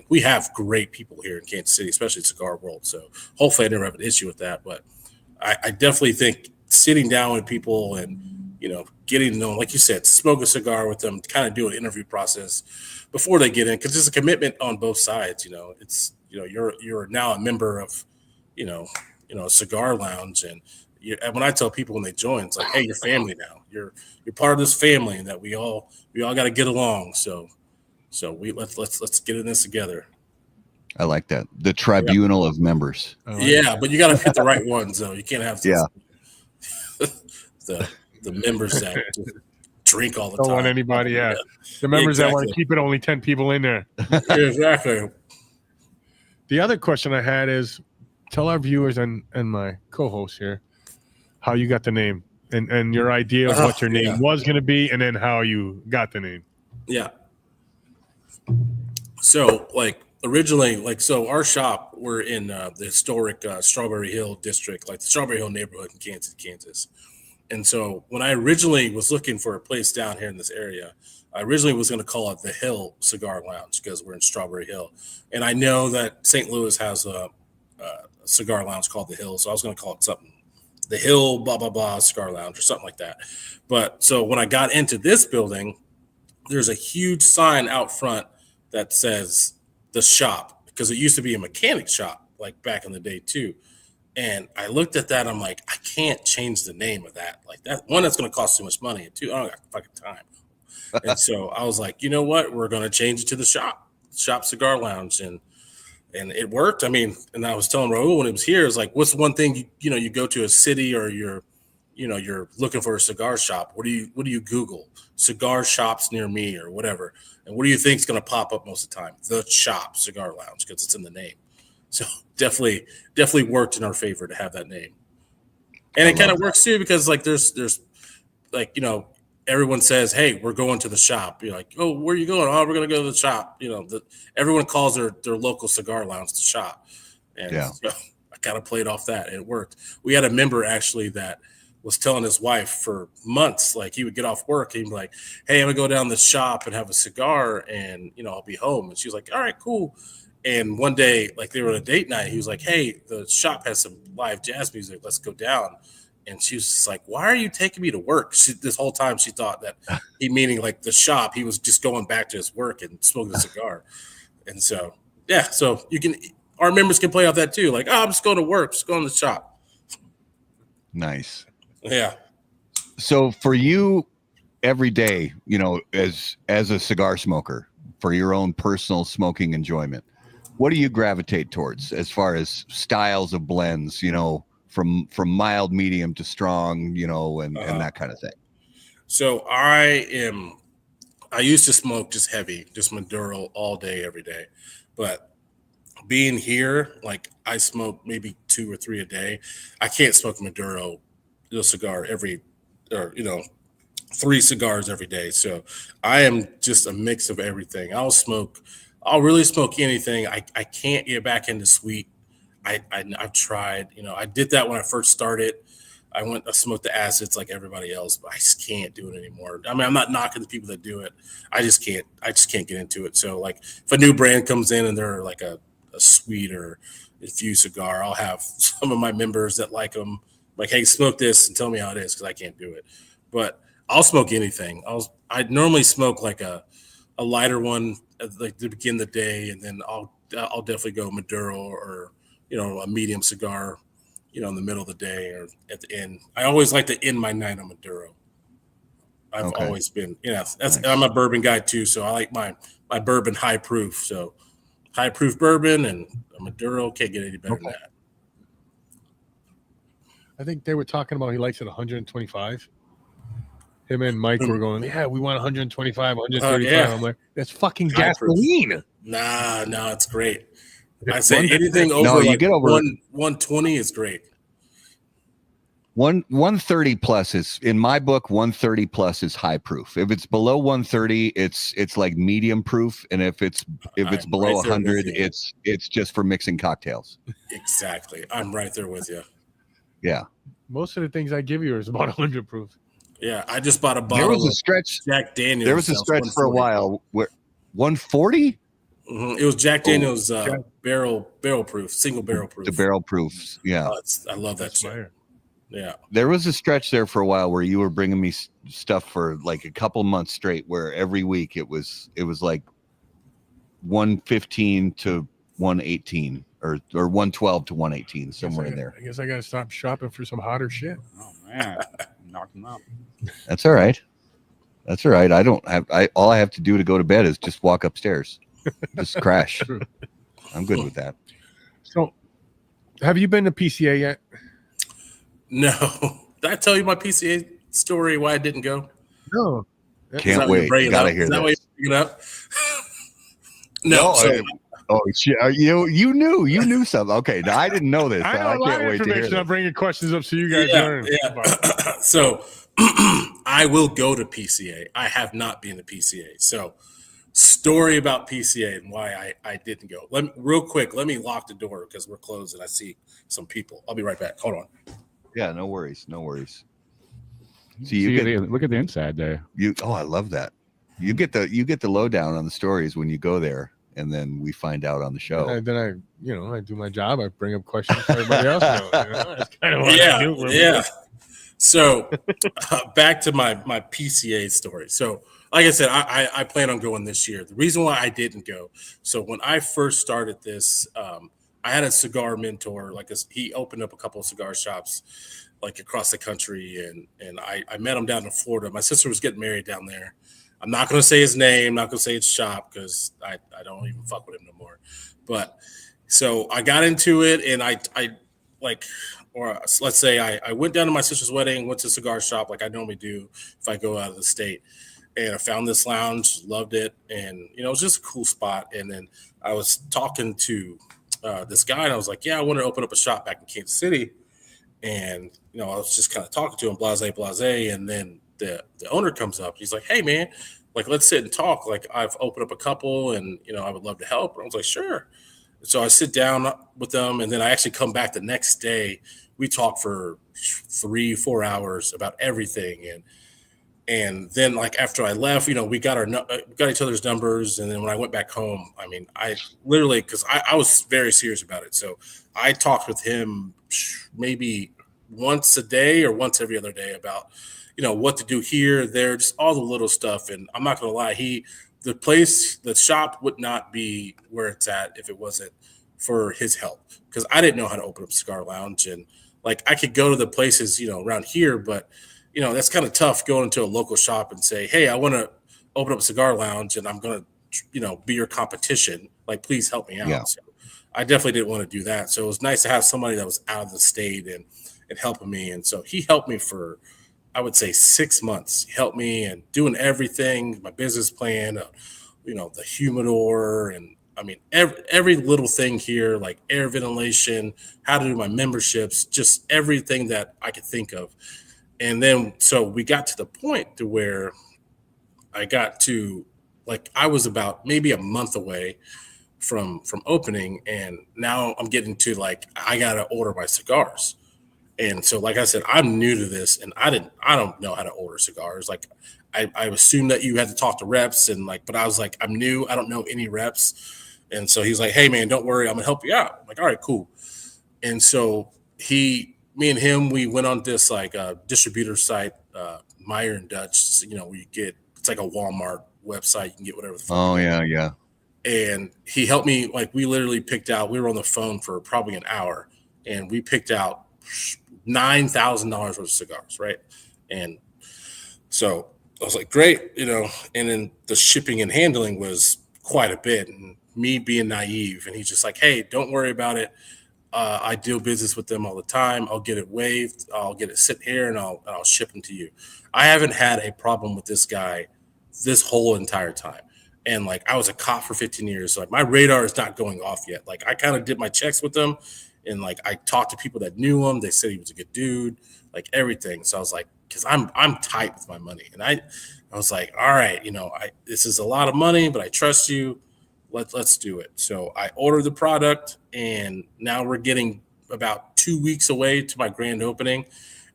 we have great people here in Kansas City, especially cigar world. So hopefully I never have an issue with that. But I definitely think sitting down with people and, getting to know them, like you said, smoke a cigar with them, kind of do an interview process before they get in. Cause it's a commitment on both sides. It's, you're now a member of, a cigar lounge. And when I tell people when they join, it's like, hey, you're family now. You're part of this family, and that we all got to get along. So let's get in this together. I like that. The tribunal of members. Yeah, but you got to pick the right ones, though. You can't have the members that just drink all the time. Don't want anybody. Yeah, the members that want to keep it only 10 people in there. Exactly. The other question I had is, tell our viewers and my co-host here, how you got the name and your idea of what your name was going to be, and then how you got the name. Yeah. So like originally, like, so our shop, we're in the historic Strawberry Hill district, like the Strawberry Hill neighborhood in Kansas. And so when I originally was looking for a place down here in this area, I originally was going to call it the Hill Cigar Lounge because we're in Strawberry Hill. And I know that St. Louis has a cigar lounge called the Hill. So I was going to call it something, the Hill, blah, blah, blah, cigar lounge or something like that. But so when I got into this building, there's a huge sign out front that says the shop, because it used to be a mechanic shop, like back in the day too. And I looked at that. I'm like, I can't change the name of that. Like that one, that's going to cost too much money. And two, I don't got fucking time. And so I was like, you know what? We're going to change it to the shop cigar lounge. And it worked. I mean, and I was telling Raul when it was here, it's like, what's one thing, you go to a city or you're looking for a cigar shop. What do you Google? Cigar shops near me or whatever. And what do you think is going to pop up most of the time? The Shop Cigar Lounge, because it's in the name. So definitely worked in our favor to have that name. And it kind of works too, because like there's like, everyone says, hey, we're going to the shop. You're like, oh, where are you going? Oh, we're going to go to the shop. Everyone calls their local cigar lounge the shop. And so I kind of played off that. It worked. We had a member actually that was telling his wife for months, like he would get off work. He'd be like, hey, I'm going to go down the shop and have a cigar and, I'll be home. And she was like, all right, cool. And one day, like they were on a date night, he was like, hey, the shop has some live jazz music. Let's go down. And she was just like, why are you taking me to work? This whole time she thought that he meaning like the shop. He was just going back to his work and smoking a cigar. And so, yeah, so our members can play off that too. Like, oh, I'm just going to work, just going to the shop. Nice. Yeah. So for you every day, as a cigar smoker, for your own personal smoking enjoyment, what do you gravitate towards as far as styles of blends, from mild, medium to strong, and that kind of thing? So I used to smoke just heavy, just Maduro all day, every day. But being here, like I smoke maybe 2 or 3 a day. I can't smoke Maduro, cigar 3 cigars every day. So I am just a mix of everything. I'll really smoke anything. I can't get back into sweet. I've tried, I did that when I first started. I smoked the acids like everybody else, but I just can't do it anymore. I mean, I'm not knocking the people that do it. I just can't get into it. So like if a new brand comes in and they're like a sweet or infused cigar, I'll have some of my members that like them, like, hey, smoke this and tell me how it is, because I can't do it. But I'll smoke anything. I normally smoke like a lighter one, like to begin the day, and then I'll definitely go Maduro or a medium cigar, in the middle of the day or at the end. I always like to end my night on Maduro. I've always been, that's nice. I'm a bourbon guy too, so I like my bourbon high proof. So high proof bourbon and a Maduro, can't get any better than that. I think they were talking about he likes it 125. Him and Mike were going, yeah, we want 125, 135. Yeah. I'm like, that's fucking gasoline. Nah, it's great. I say anything over you get over 120 is great. 130 plus is, in my book, 130 plus is high proof. If it's below 130, it's like medium proof, and if it's below 100, it's just for mixing cocktails. Exactly, I'm right there with you. Yeah, most of the things I give you is about 100 proof. Yeah, I just bought a bottle. There was a stretch. Jack Daniels. There was a stretch for a while where 140. Mm-hmm. It was Jack Daniels barrel proof, single barrel proof. The barrel proofs, yeah. I love that shit. Yeah. There was a stretch there for a while where you were bringing me stuff for like a couple months straight, where every week it was like 115 to 118 or 112 to 118, somewhere in there. I guess I got to stop shopping for some hotter shit. Oh man, knock them out. That's all right. That's all right. All I have to do to go to bed is just walk upstairs, just crash. I'm good with that. So, have you been to PCA yet? No. Did I tell you my PCA story? Why I didn't go? No. Can't wait. Gotta hear that. Is that why you're bringing it up? No. Oh, shit. You knew something. Okay, now, I didn't know this. I know a lot of information. I'm bringing questions up so you guys learn. Yeah. So I will go to PCA. I have not been to PCA. So story about PCA and why I didn't go. Real quick, let me lock the door because we're closed and I see some people. I'll be right back. Hold on. Yeah, no worries. So look at the inside there. I love that. You get the lowdown on the stories when you go there, and then we find out on the show. And then I do my job. I bring up questions for everybody else. That's kind of what I do. Yeah. So back to my PCA story. So like I said, I plan on going this year. The reason why I didn't go, so when I first started this, I had a cigar mentor. He opened up a couple of cigar shops like across the country, and I met him down in Florida. My sister was getting married down there. I'm not going to say his name, not going to say his shop because I don't even fuck with him no more. But so I got into it, and let's say I went down to my sister's wedding, went to a cigar shop like I normally do if I go out of the state. And I found this lounge, loved it. And, it was just a cool spot. And then I was talking to this guy, and I was like, yeah, I want to open up a shop back in Kansas City. And, I was just kind of talking to him, blase. And then the owner comes up. He's like, hey, man, let's sit and talk. I've opened up a couple and, I would love to help. And I was like, sure. So I sit down with them, and then I actually come back the next day. We talk for 3-4 hours about everything. And then after I left, we got each other's numbers. And then when I went back home, I literally, because I was very serious about it. So I talked with him maybe once a day or once every other day about, what to do here, there, just all the little stuff. And I'm not going to lie, the shop would not be where it's at if it wasn't for his help, because I didn't know how to open up a cigar lounge. And I could go to the places, around here, but that's kind of tough going into a local shop and say, hey, I want to open up a cigar lounge and I'm going to, be your competition. Please help me out. Yeah. So I definitely didn't want to do that. So it was nice to have somebody that was out of the state and helping me. And so he helped me for, I would say, 6 months. He helped me and doing everything, my business plan, the humidor, and every little thing here, like air ventilation, how to do my memberships, just everything that I could think of. And then, so we got to the point to where I got to, I was about maybe a month away from opening. And now I'm getting to I got to order my cigars. And so, like I said, I'm new to this and I don't know how to order cigars. I assumed that you had to talk to reps but I was I'm new. I don't know any reps. And so he's like, hey man, don't worry. I'm gonna help you out. I'm like, all right, cool. And so me and him, we went on this distributor site, Meyer and Dutch, where you get, it's like a Walmart website. You can get whatever the fuck. Oh yeah. And he helped me. We literally picked out, we were on the phone for probably an hour and we picked out $9,000 worth of cigars. Right. And so I was like, great, and then the shipping and handling was quite a bit, and me being naive, and he's just like, hey, don't worry about it. I do business with them all the time. I'll get it waived. I'll get it sitting here and I'll ship them to you. I haven't had a problem with this guy this whole entire time. And I was a cop for 15 years. So my radar is not going off yet. I kind of did my checks with him, and I talked to people that knew him. They said he was a good dude, everything. So I was like, because I'm tight with my money. And I was like, all right, this is a lot of money, but I trust you. Let's do it. So I ordered the product, and now we're getting about 2 weeks away to my grand opening,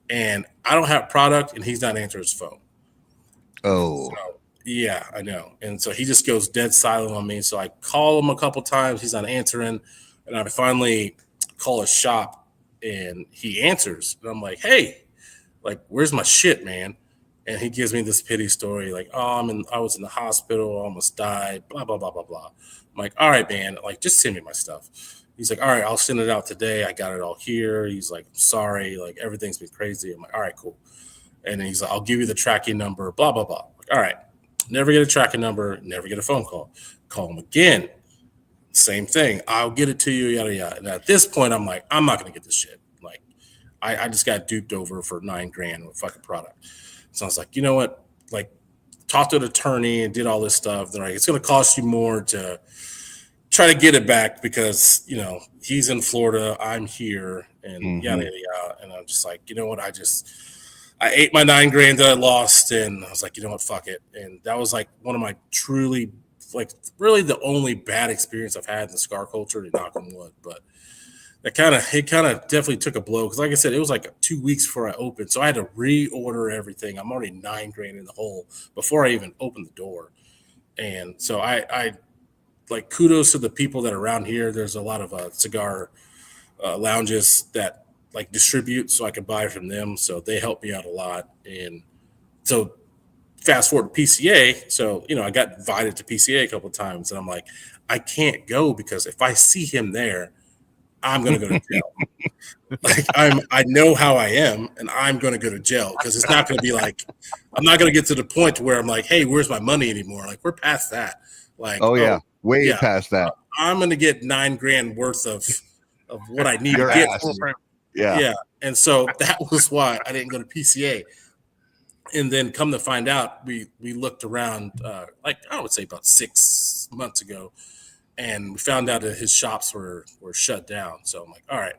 and I don't have product, and he's not answering his phone. Oh, so, yeah, I know. And so he just goes dead silent on me. So I call him a couple times. He's not answering, and I finally call his shop, and he answers. And I'm like, hey, where's my shit, man? And he gives me this pity story, I was in the hospital, almost died, blah, blah, blah, blah, blah. I'm like, all right, man, just send me my stuff. He's like, all right, I'll send it out today. I got it all here. He's like, sorry, everything's been crazy. I'm like, all right, cool. And then he's like, I'll give you the tracking number, blah, blah, blah. All right, never get a tracking number, never get a phone call. Call him again, same thing. I'll get it to you, yada, yada. And at this point, I'm like, I'm not going to get this shit. I just got duped over for $9,000 with fucking product. So I was like, you know what? Talked to an attorney and did all this stuff. They're like, it's going to cost you more to try to get it back because, you know, he's in Florida, I'm here, and yada, yada, yada. And I'm just like, you know what? I ate my $9,000 that I lost, and I was like, you know what? Fuck it. And that was like one of my truly, like, really the only bad experience I've had in the cigar culture, to knock on wood. But it kind of definitely took a blow because, like I said, it was like 2 weeks before I opened, so I had to reorder everything. I'm already $9,000 in the hole before I even opened the door, and so I like, kudos to the people that are around here. There's a lot of cigar lounges that like distribute, so I can buy from them. So they help me out a lot. And so fast forward to PCA. So, you know, I got invited to PCA a couple of times, and I'm like, I can't go because if I see him there, I'm going to go to jail. Like, I know how I am, and I'm going to go to jail because it's not going to be like, I'm not going to get to the point where I'm like, hey, where's my money anymore? Like, we're past that. Like, way past that. I'm going to get $9,000 worth of what I need to get. Yeah. And so that was why I didn't go to PCA. And then come to find out, we looked around, like, I would say about 6 months ago, and we found out that his shops were shut down. So I'm like, all right.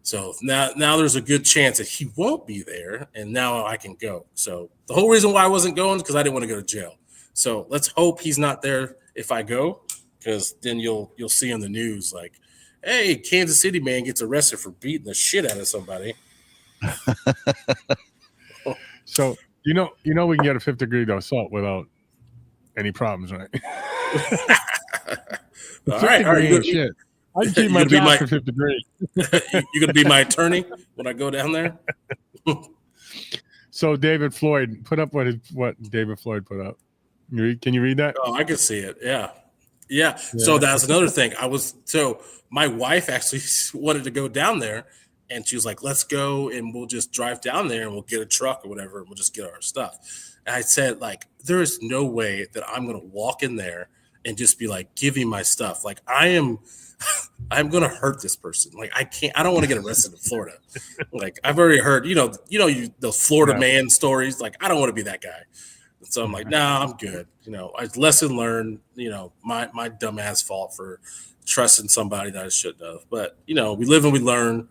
So now there's a good chance that he won't be there, and now I can go. So the whole reason why I wasn't going is because I didn't want to go to jail. So let's hope he's not there if I go, because then you'll see on the news like, hey, Kansas City man gets arrested for beating the shit out of somebody. So you know we can get a 5th degree assault without any problems, right? All right. Shit. I can keep my job for 5th degree. You're gonna be my attorney when I go down there. So David Floyd put up what David Floyd put up. Can you read that? Oh, I can see it. Yeah. So that's another thing. My wife actually wanted to go down there, and she was like, let's go and we'll just drive down there and we'll get a truck or whatever, and we'll just get our stuff. And I said, like, there is no way that I'm going to walk in there and just be like, give me my stuff. Like, I'm going to hurt this person. Like, I don't want to get arrested in Florida. Like, I've already heard, the Florida man stories. Like, I don't want to be that guy. So I'm like, nah, I'm good. Lesson learned, my dumb ass fault for trusting somebody that I shouldn't have. But, we live and we learn.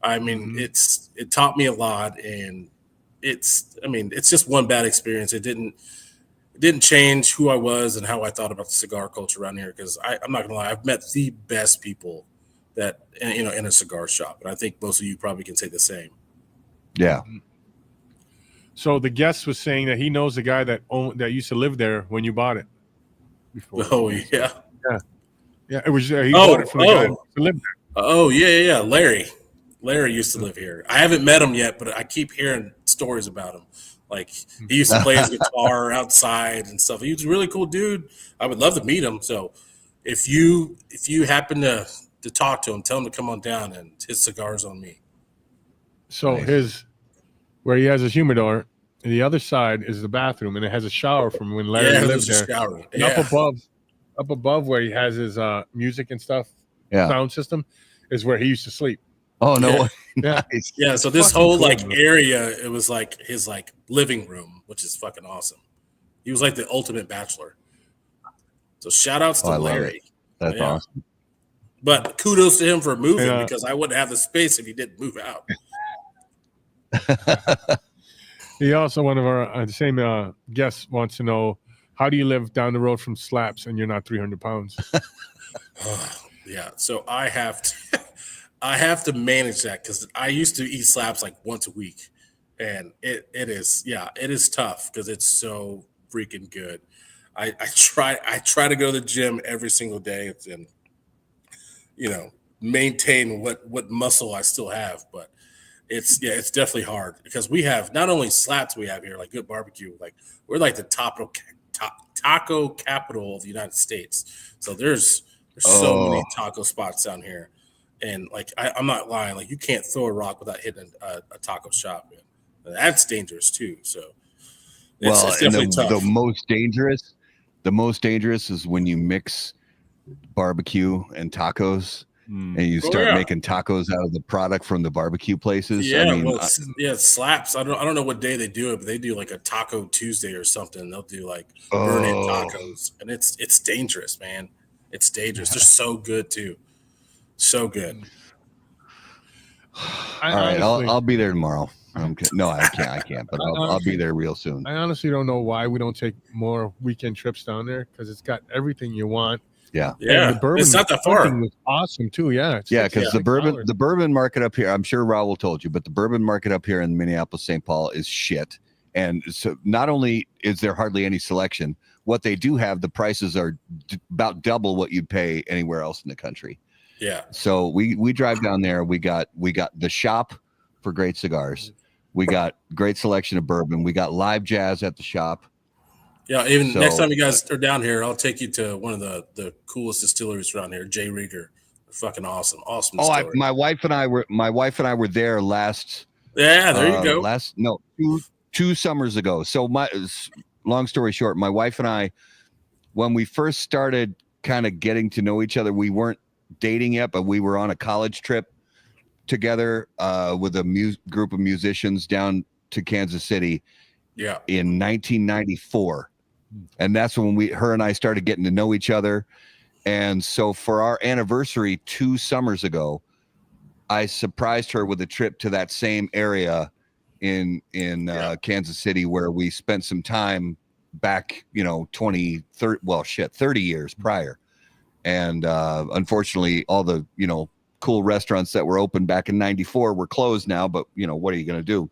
I mean, it taught me a lot, and it's just one bad experience. It didn't change who I was and how I thought about the cigar culture around here. Because I'm not gonna lie, I've met the best people that, in a cigar shop. And I think most of you probably can say the same. Yeah. So the guest was saying that he knows the guy that used to live there when you bought it. Before. Oh yeah. It was he bought it from the guy who lived there. Oh yeah. Larry used to live here. I haven't met him yet, but I keep hearing stories about him. Like, he used to play his guitar outside and stuff. He was a really cool dude. I would love to meet him. So if you happen to talk to him, tell him to come on down, and his cigar's on me. So where he has his humidor, and the other side is the bathroom, and it has a shower from when Larry lived there. Shower. And up above where he has his music and stuff, sound system, is where he used to sleep. Oh no! Yeah, nice. Yeah. So this whole area, it was like his living room, which is fucking awesome. He was like the ultimate bachelor. So shout outs to Larry. That's awesome. But kudos to him for moving, because I wouldn't have the space if he didn't move out. He also, one of our same guests, wants to know, how do you live down the road from Slaps and you're not 300 pounds? Yeah. So I have to manage that, because I used to eat Slaps like once a week, and it is tough because it's so freaking good. I try to go to the gym every single day and maintain what muscle I still have, but it's definitely hard, because we have not only Slaps, we have here like good barbecue, like we're like the taco capital of the United States. So there's so many taco spots down here. And I'm not lying, like you can't throw a rock without hitting a taco shop. And that's dangerous too. So it's definitely tough. The most dangerous is when you mix barbecue and tacos, and you start making tacos out of the product from the barbecue places. Yeah, Slaps. I don't know what day they do it, but they do like a Taco Tuesday or something. They'll do like burn-in tacos, and it's dangerous, man. It's dangerous. They're so good too. So good. All right, I'll be there tomorrow. No, I can't. But I'll be there real soon. I honestly don't know why we don't take more weekend trips down there, because it's got everything you want. Yeah. Yeah. The bourbon, it's not that far. Was awesome too. Yeah. Because the bourbon market up here, I'm sure Raul told you, but the bourbon market up here in Minneapolis, St. Paul is shit. And so not only is there hardly any selection, what they do have, the prices are about double what you'd pay anywhere else in the country. Yeah. So we drive down there. We got the shop for great cigars. We got great selection of bourbon. We got live jazz at the shop. Yeah, next time you guys are down here, I'll take you to one of the coolest distilleries around here, J. Rieger. Fucking awesome distillery. My wife and I were there last. Yeah, there you go. Two summers ago. So long story short, my wife and I, when we first started kind of getting to know each other, we weren't dating yet, but we were on a college trip together with a group of musicians down to Kansas City. Yeah, in 1994. And that's when her and I started getting to know each other. And so for our anniversary 2 summers ago, I surprised her with a trip to that same area in Kansas City, where we spent some time back, 30 years prior. And unfortunately, all the, cool restaurants that were open back in 94 were closed now, but what are you going to do?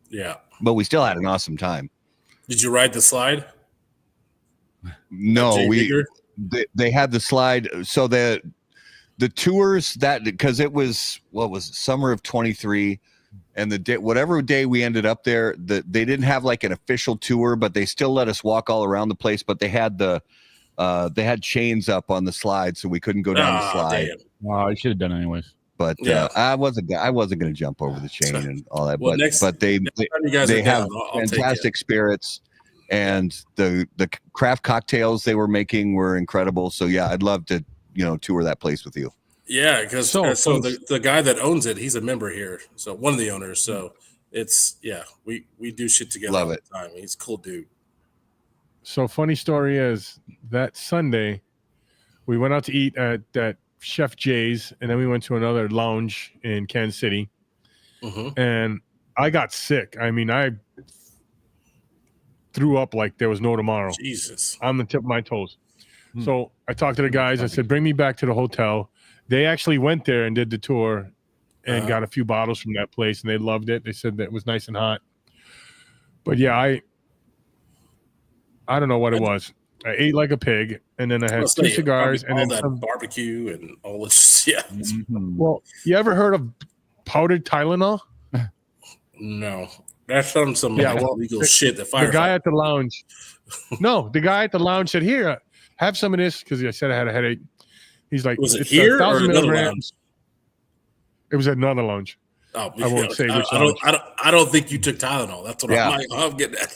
Yeah. But we still had an awesome time. Did you ride the slide? No, they had the slide. So the tours because it was summer of 23, and whatever day we ended up there, they didn't have like an official tour, but they still let us walk all around the place. But they had chains up on the slide, so we couldn't go down the slide. Damn. Wow, I should have done it anyways. But I wasn't going to jump over the chain and all that. Well, but they have fantastic spirits, and the craft cocktails they were making were incredible. So yeah, I'd love to tour that place with you. Yeah, because so the guy that owns it, he's a member here. So one of the owners. So it's we do shit together all the time. He's a cool dude. So funny story is that Sunday we went out to eat at that Chef Jay's, and then we went to another lounge in Kansas City, and I got sick. I mean, I threw up like there was no tomorrow. Jesus. On the tip of my toes. So I talked to the guys. I said, bring me back to the hotel. They actually went there and did the tour and got a few bottles from that place, and they loved it. They said that it was nice and hot. But yeah, I don't know what it was. I ate like a pig, and then I had 2 cigars, and then some barbecue and all this. Yeah. Well, you ever heard of powdered Tylenol? No, that's some legal shit. The guy at the lounge. No, the guy at the lounge said, "Here, have some of this," because I said I had a headache. He's like, "Was it here or another lounge?" It was at another lounge. Oh, I won't say which. I don't think you took Tylenol. That's what I'm getting at.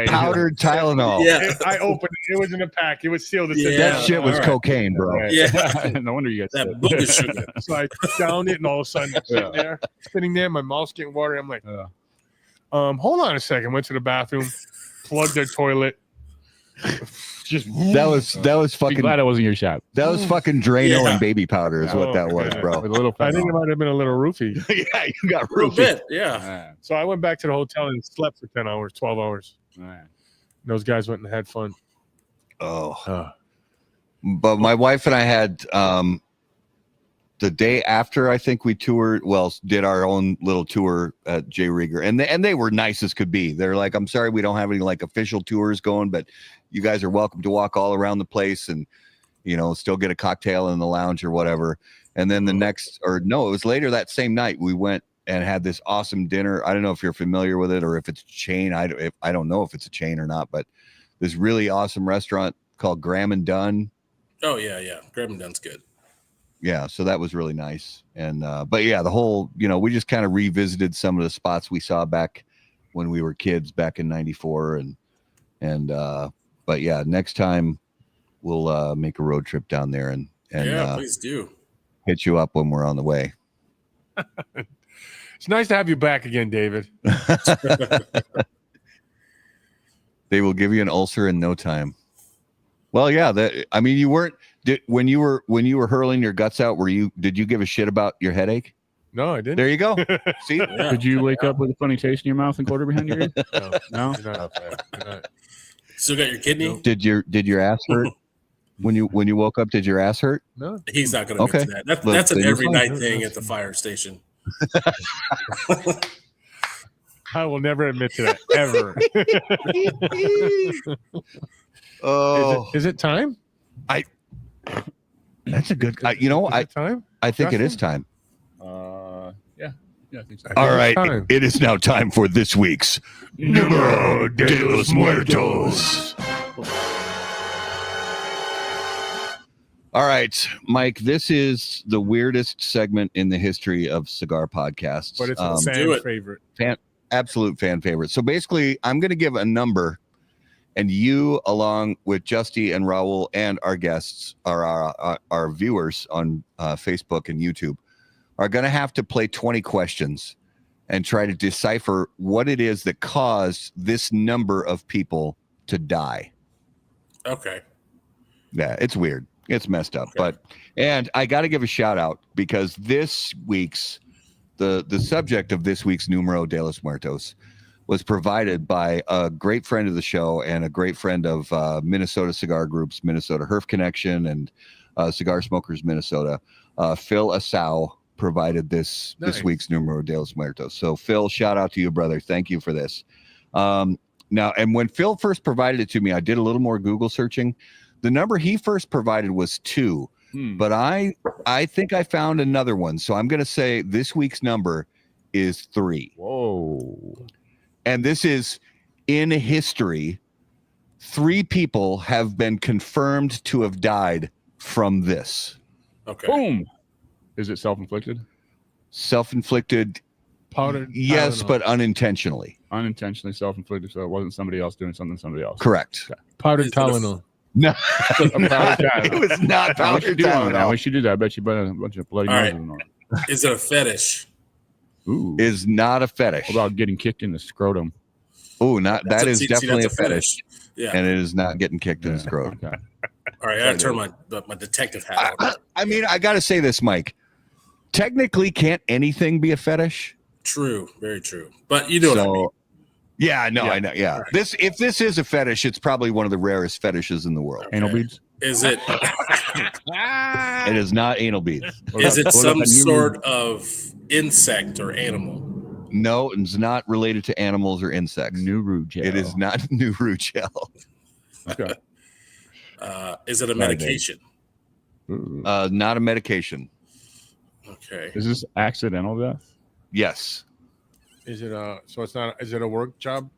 Powdered Tylenol. Yeah, I opened it. It was in a pack. It was sealed. That shit was cocaine, bro. Right. Yeah, no wonder you guys. That book is sugar. So I took down it, and all of a sudden, I'm sitting there, my mouth's getting watery. I'm like, hold on a second. Went to the bathroom, plugged their toilet. Just that was fucking. Be glad it wasn't your shop. That was fucking Drano and baby powder is what that was, bro. I think it might have been a little roofie. Yeah, you got roofie. Bit, So I went back to the hotel and slept for 10 hours, 12 hours. Those guys went and had fun. But my wife and I had the day after, I think we did our own little tour at J. Rieger, and they were nice as could be. They're like, I'm sorry we don't have any like official tours going, but you guys are welcome to walk all around the place and still get a cocktail in the lounge or whatever. And then it was later that same night we went and had this awesome dinner. I don't know if you're familiar with it or if it's a chain. I don't know if it's a chain or not, but this really awesome restaurant called Graham and Dunn. Oh yeah, Graham and Dunn's good. Yeah, so that was really nice. And but yeah, the whole, we just kind of revisited some of the spots we saw back when we were kids back in 94 and but yeah, next time we'll make a road trip down there and please do. Hit you up when we're on the way. It's nice to have you back again, David. They will give you an ulcer in no time. Well, yeah. I mean, you weren't when you were hurling your guts out. Did you give a shit about your headache? No, I didn't. There you go. See, Yeah. Did you wake up with a funny taste in your mouth and quarter behind your ear? No? You're not. You're not. Still got your kidney? did your ass hurt when you woke up? Did your ass hurt? No. He's not going to admit to that. That's an then you're every fine. night thing at the fire station. I will never admit to that ever. Oh, Is it time? that's a good. Is it time? I think it is time. Yeah, I think so. I think All it's right, time. it is now time for this week's Numero de los Muertos. All right, Mike, this is the weirdest segment in the history of cigar podcasts. But it's a do fan it. favorite. Absolute fan favorite. So basically, I'm going to give a number, and you, along with Justy and Raul and our guests, our viewers on Facebook and YouTube, are going to have to play 20 questions and try to decipher what it is that caused this number of people to die. Okay. Yeah, it's weird. It's messed up. Okay. And I got to give a shout out because this week's the subject of this week's Numero de los Muertos was provided by a great friend of the show and a great friend of Minnesota Cigar Group's Minnesota Herf Connection and Cigar Smokers Minnesota. Phil Asau provided this week's Numero de los Muertos. So Phil, shout out to you, brother. Thank you for this. Now, and when Phil first provided it to me, I did a little more Google searching. The number he first provided was 2, but I think I found another one. So I'm going to say this week's number is 3. Whoa. And this is in history. 3 people have been confirmed to have died from this. Okay. Boom. Is it self-inflicted? Self-inflicted, Powdered. yes, Tylenol. but unintentionally. Unintentionally self-inflicted, so it wasn't somebody else doing something to somebody else. Correct. Powdered Is it a- Tylenol. No, Tylenol. it was not We powdered should do that. Tylenol. We should do that. I bet you put a bunch of bloody All right. noses on it. Is it a fetish? Ooh. Is not a fetish. What about getting kicked in the scrotum? Oh, not That's that is see, definitely that's a fetish, Yeah. and it is not getting kicked in his throat. Okay. All right. I got to turn my detective hat on. I mean, I got to say this, Mike. Technically, can't anything be a fetish? True. Very true. But you know what I mean. Yeah, no, Yeah. I know. Yeah, Right. if this is a fetish, it's probably one of the rarest fetishes in the world. Anal beads? Is it It is not anal beads. is it What some about you? sort of insect or animal? No, it's not related to animals or insects. Nuru gel. It is not Nuru gel. Okay. Is it a medication? Ooh. Not a medication. Okay. Is this accidental death? Yes, Is it so it's not is it a work job?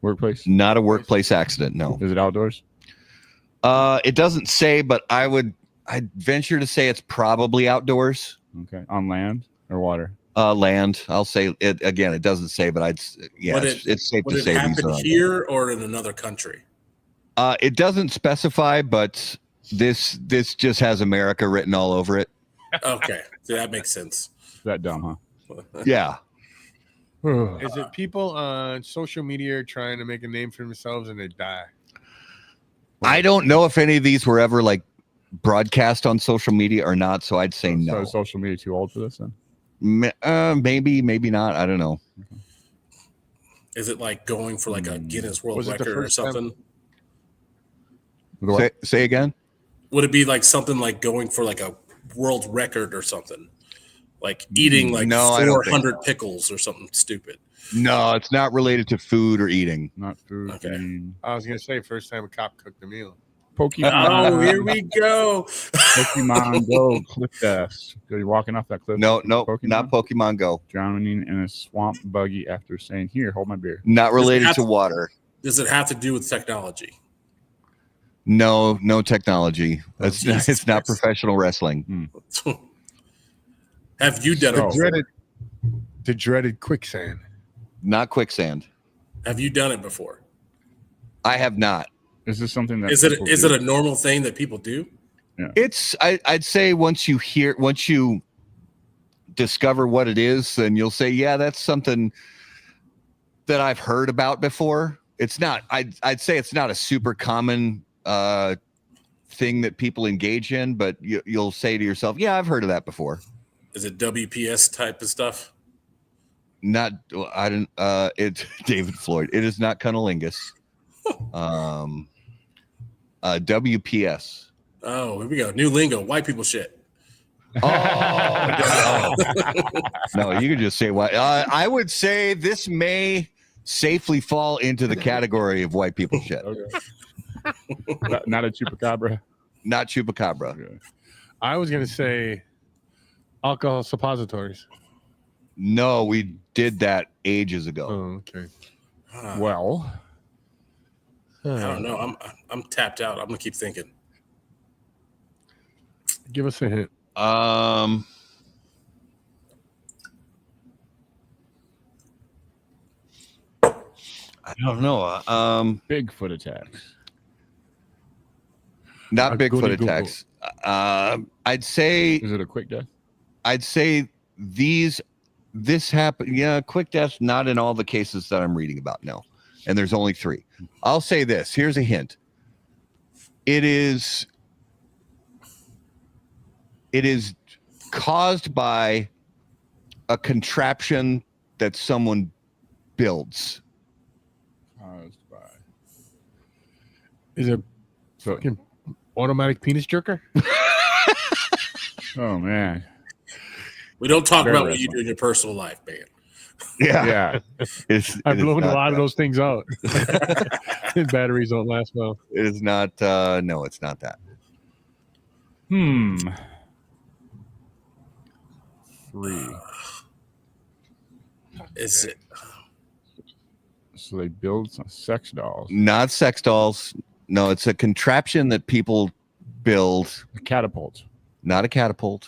Workplace? not a workplace accident. No, Is it outdoors? it doesn't say, but I'd venture to say it's probably outdoors. Okay. On land or water? Land. I'll say it again. It doesn't say, but Would it's safe Would to it say these happen are. here or in another country? It doesn't specify, but this just has America written all over it. Okay. So that makes sense. That dumb, huh? Yeah. Is it people on social media trying to make a name for themselves and they die? I don't know if any of these were ever like broadcast on social media or not, so I'd say So no. is social media too old for this then? Maybe not. I don't know. Is it like going for like a Guinness World Was it the Record or first time- something? Say again. Would it be like something like going for like a world record or something? Like eating like No, I don't think 400 pickles or something stupid. No, it's not related to food or eating. Not food. Okay. eating. I was gonna say first time a cop cooked a meal. Pokemon. Oh, here we go. Pokemon Go cliff death. So you're walking off that cliff. No, Pokemon? not Pokemon Go. Drowning in a swamp buggy after saying, "Here, hold my beer." Not related have to to- water. Does it have to do with technology? No technology. It's not, Jesus it's not Christ. professional wrestling. Have you done it? The Before? dreaded quicksand. Not quicksand. Have you done it before? I have not. Is this something that Is it people is do? it a normal thing that people do? It's I'd say once you discover what it is, then you'll say, yeah, that's something that I've heard about before. It's not. I'd say it's not a super common thing that people engage in, but you'll say to yourself, yeah, I've heard of that before. Is it WPS type of stuff? Not, I didn't, it's David Floyd. It is not cunnilingus. WPS. Oh, here we go. New lingo. White people shit. Oh, no, you could just say why. I would say this may safely fall into the category of white people shit. Okay. Not a chupacabra. Not chupacabra. Okay. I was going to say alcohol suppositories. No, we did that ages ago. Oh, okay. Well, I don't know. I'm tapped out. I'm gonna keep thinking. Give us a hint. I don't know. Bigfoot attacks. Not Bigfoot Google. attacks. I'd say Is it a quick death? This happened. Yeah, quick death, not in all the cases that I'm reading about. No. And there's only 3. I'll say this. Here's a hint. It is caused by a contraption that someone builds. Caused by. Is it So, fucking automatic penis jerker? oh man. We don't talk Very about what you wrestling. do in your personal life, man. Yeah. I've blown a not lot of that. those things out. Batteries don't last well. It is not. No, it's not that. 3. Is it? So they build some sex dolls. Not sex dolls. No, it's a contraption that people build. A catapult. Not a catapult.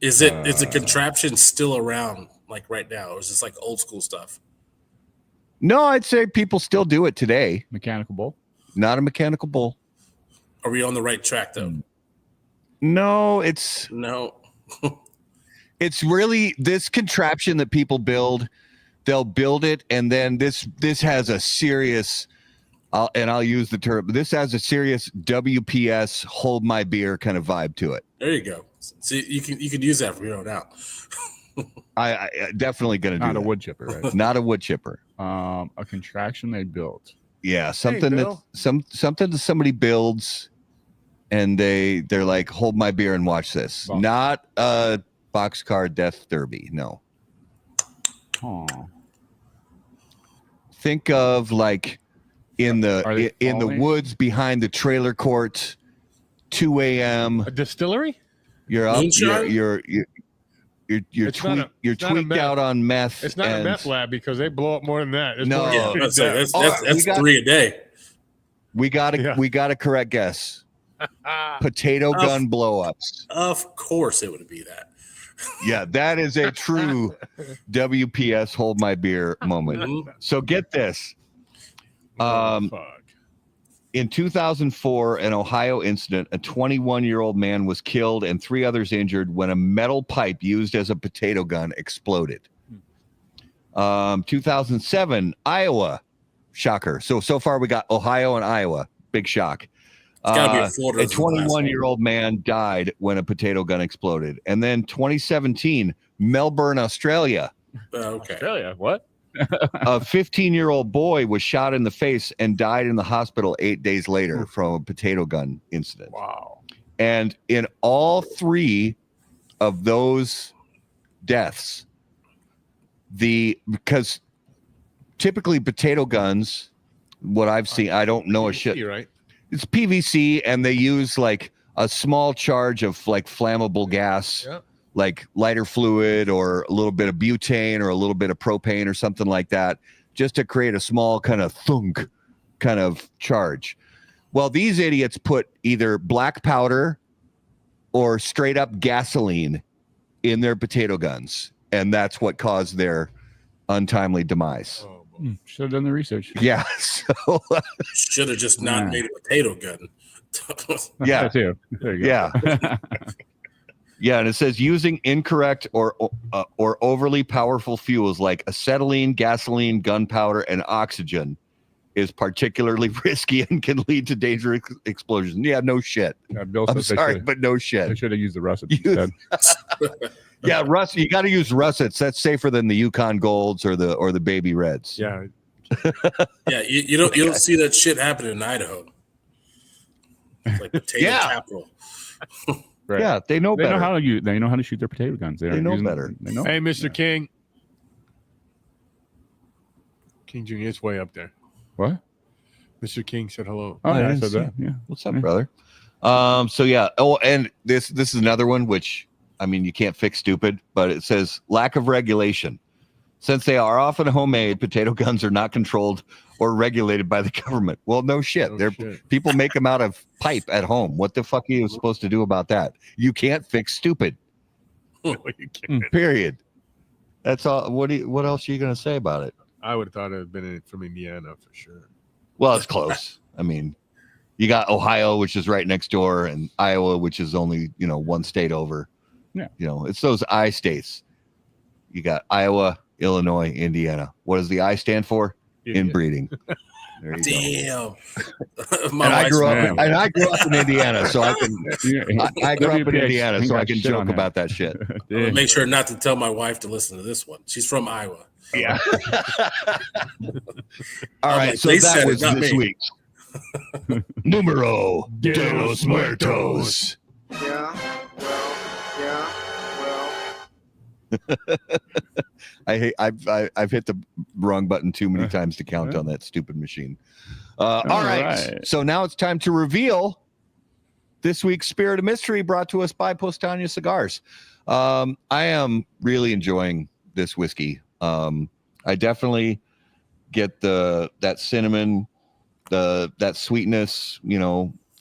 Is a contraption still around like right now, or is this like old school stuff? No, I'd say people still do it today. Mechanical bull. Not a mechanical bull. Are we on the right track though? No, it's No. really this contraption that people build. They'll build it, and then this has a serious, I'll use the term. This has a serious WPS hold my beer kind of vibe to it. There you go. See, you can use that from here on out. I definitely gonna do Not a that. wood chipper, right? Not a wood chipper. A contraction they built. Yeah, something that Bill. something that somebody builds, and they're like, hold my beer and watch this. Box. Not a boxcar death derby. No. Oh. Think of like in Are they the falling? woods behind the trailer court, 2 a.m. A distillery? You're up. Moonshine? You're It's not a- you're it's not a tweaked meth. out on meth. It's not a and- meth lab because they blow up more than that. It's No. more Yeah, than that's that. we got- 3 a day. We got Yeah. a correct guess. Potato gun blow-ups. Of course, it would be that. Yeah, that is a true WPS hold my beer moment. Mhm. So get this. Oh, fuck. In 2004, an Ohio incident, a 21-year-old man was killed and 3 others injured when a metal pipe used as a potato gun exploded. 2007, Iowa. Shocker. So far we got Ohio and Iowa. Big shock. It's gotta be a Florida. A 21-year-old man died when a potato gun exploded. And then 2017, Melbourne, Australia. Okay. Australia. What? A 15-year-old boy was shot in the face and died in the hospital 8 days later from a potato gun incident. Wow. And in all 3 of those deaths, because typically potato guns, what I've seen, I don't know a shit. You're right. It's PVC, and they use like a small charge of like flammable gas, Yeah. like lighter fluid or a little bit of butane or a little bit of propane or something like that, just to create a small kind of thunk kind of charge. Well, these idiots put either black powder or straight up gasoline in their potato guns, and that's what caused their untimely demise. Oh, boy. Should have done the research. Yeah. So Should have just not made a potato gun. yeah. That too. There you go. Yeah. Yeah, and it says using incorrect or overly powerful fuels like acetylene, gasoline, gunpowder, and oxygen is particularly risky and can lead to dangerous explosions. Yeah, no shit. Yeah, Bill I'm says they sorry, should- but no They shit. should have used the russets instead. Yeah, you got to use russets. That's safer than the Yukon Golds or the Baby Reds. Yeah. Yeah, you don't see that shit happen in Idaho. It's like potato Yeah. capital. Right. Yeah, they know They better. know how to shoot their potato guns. They know better. They know. Hey, Mr. Yeah. King. King Jr. is way up there. What? Mr. King said hello. Oh, I yeah, I didn't said see that. Yeah. What's up, Yeah. brother? So yeah. Oh, and this is another one which, I mean, you can't fix stupid, but it says lack of regulation. Since they are often homemade, potato guns are not controlled or regulated by the government. Well, no shit. Oh, They're shit. people make them out of pipe at home. What the fuck are you supposed to do about that? You can't fix stupid. No, you can't. Period. That's all. What else are you gonna say about it? I would have thought it had been from Indiana for sure. Well, it's close. I mean, you got Ohio, which is right next door, and Iowa, which is only, one state over. Yeah. It's those I states. You got Iowa, Illinois, Indiana. What does the I stand for? Inbreeding. There you go. Damn. And I grew wife's- up in Indiana, so I can. I grew up in WPH, Indiana, so got I can shit on joke that. about that shit. Yeah. Make sure not to tell my wife to listen to this one. She's from Iowa. Yeah. All I'm right, like, so they that said it, was not this me. week's Numero de los Muertos. I've hit the wrong button too many times to count on that stupid machine. All right. So now it's time to reveal this week's Spirit of Mystery, brought to us by Postania Cigars. I am really enjoying this whiskey. I definitely get that cinnamon, that sweetness,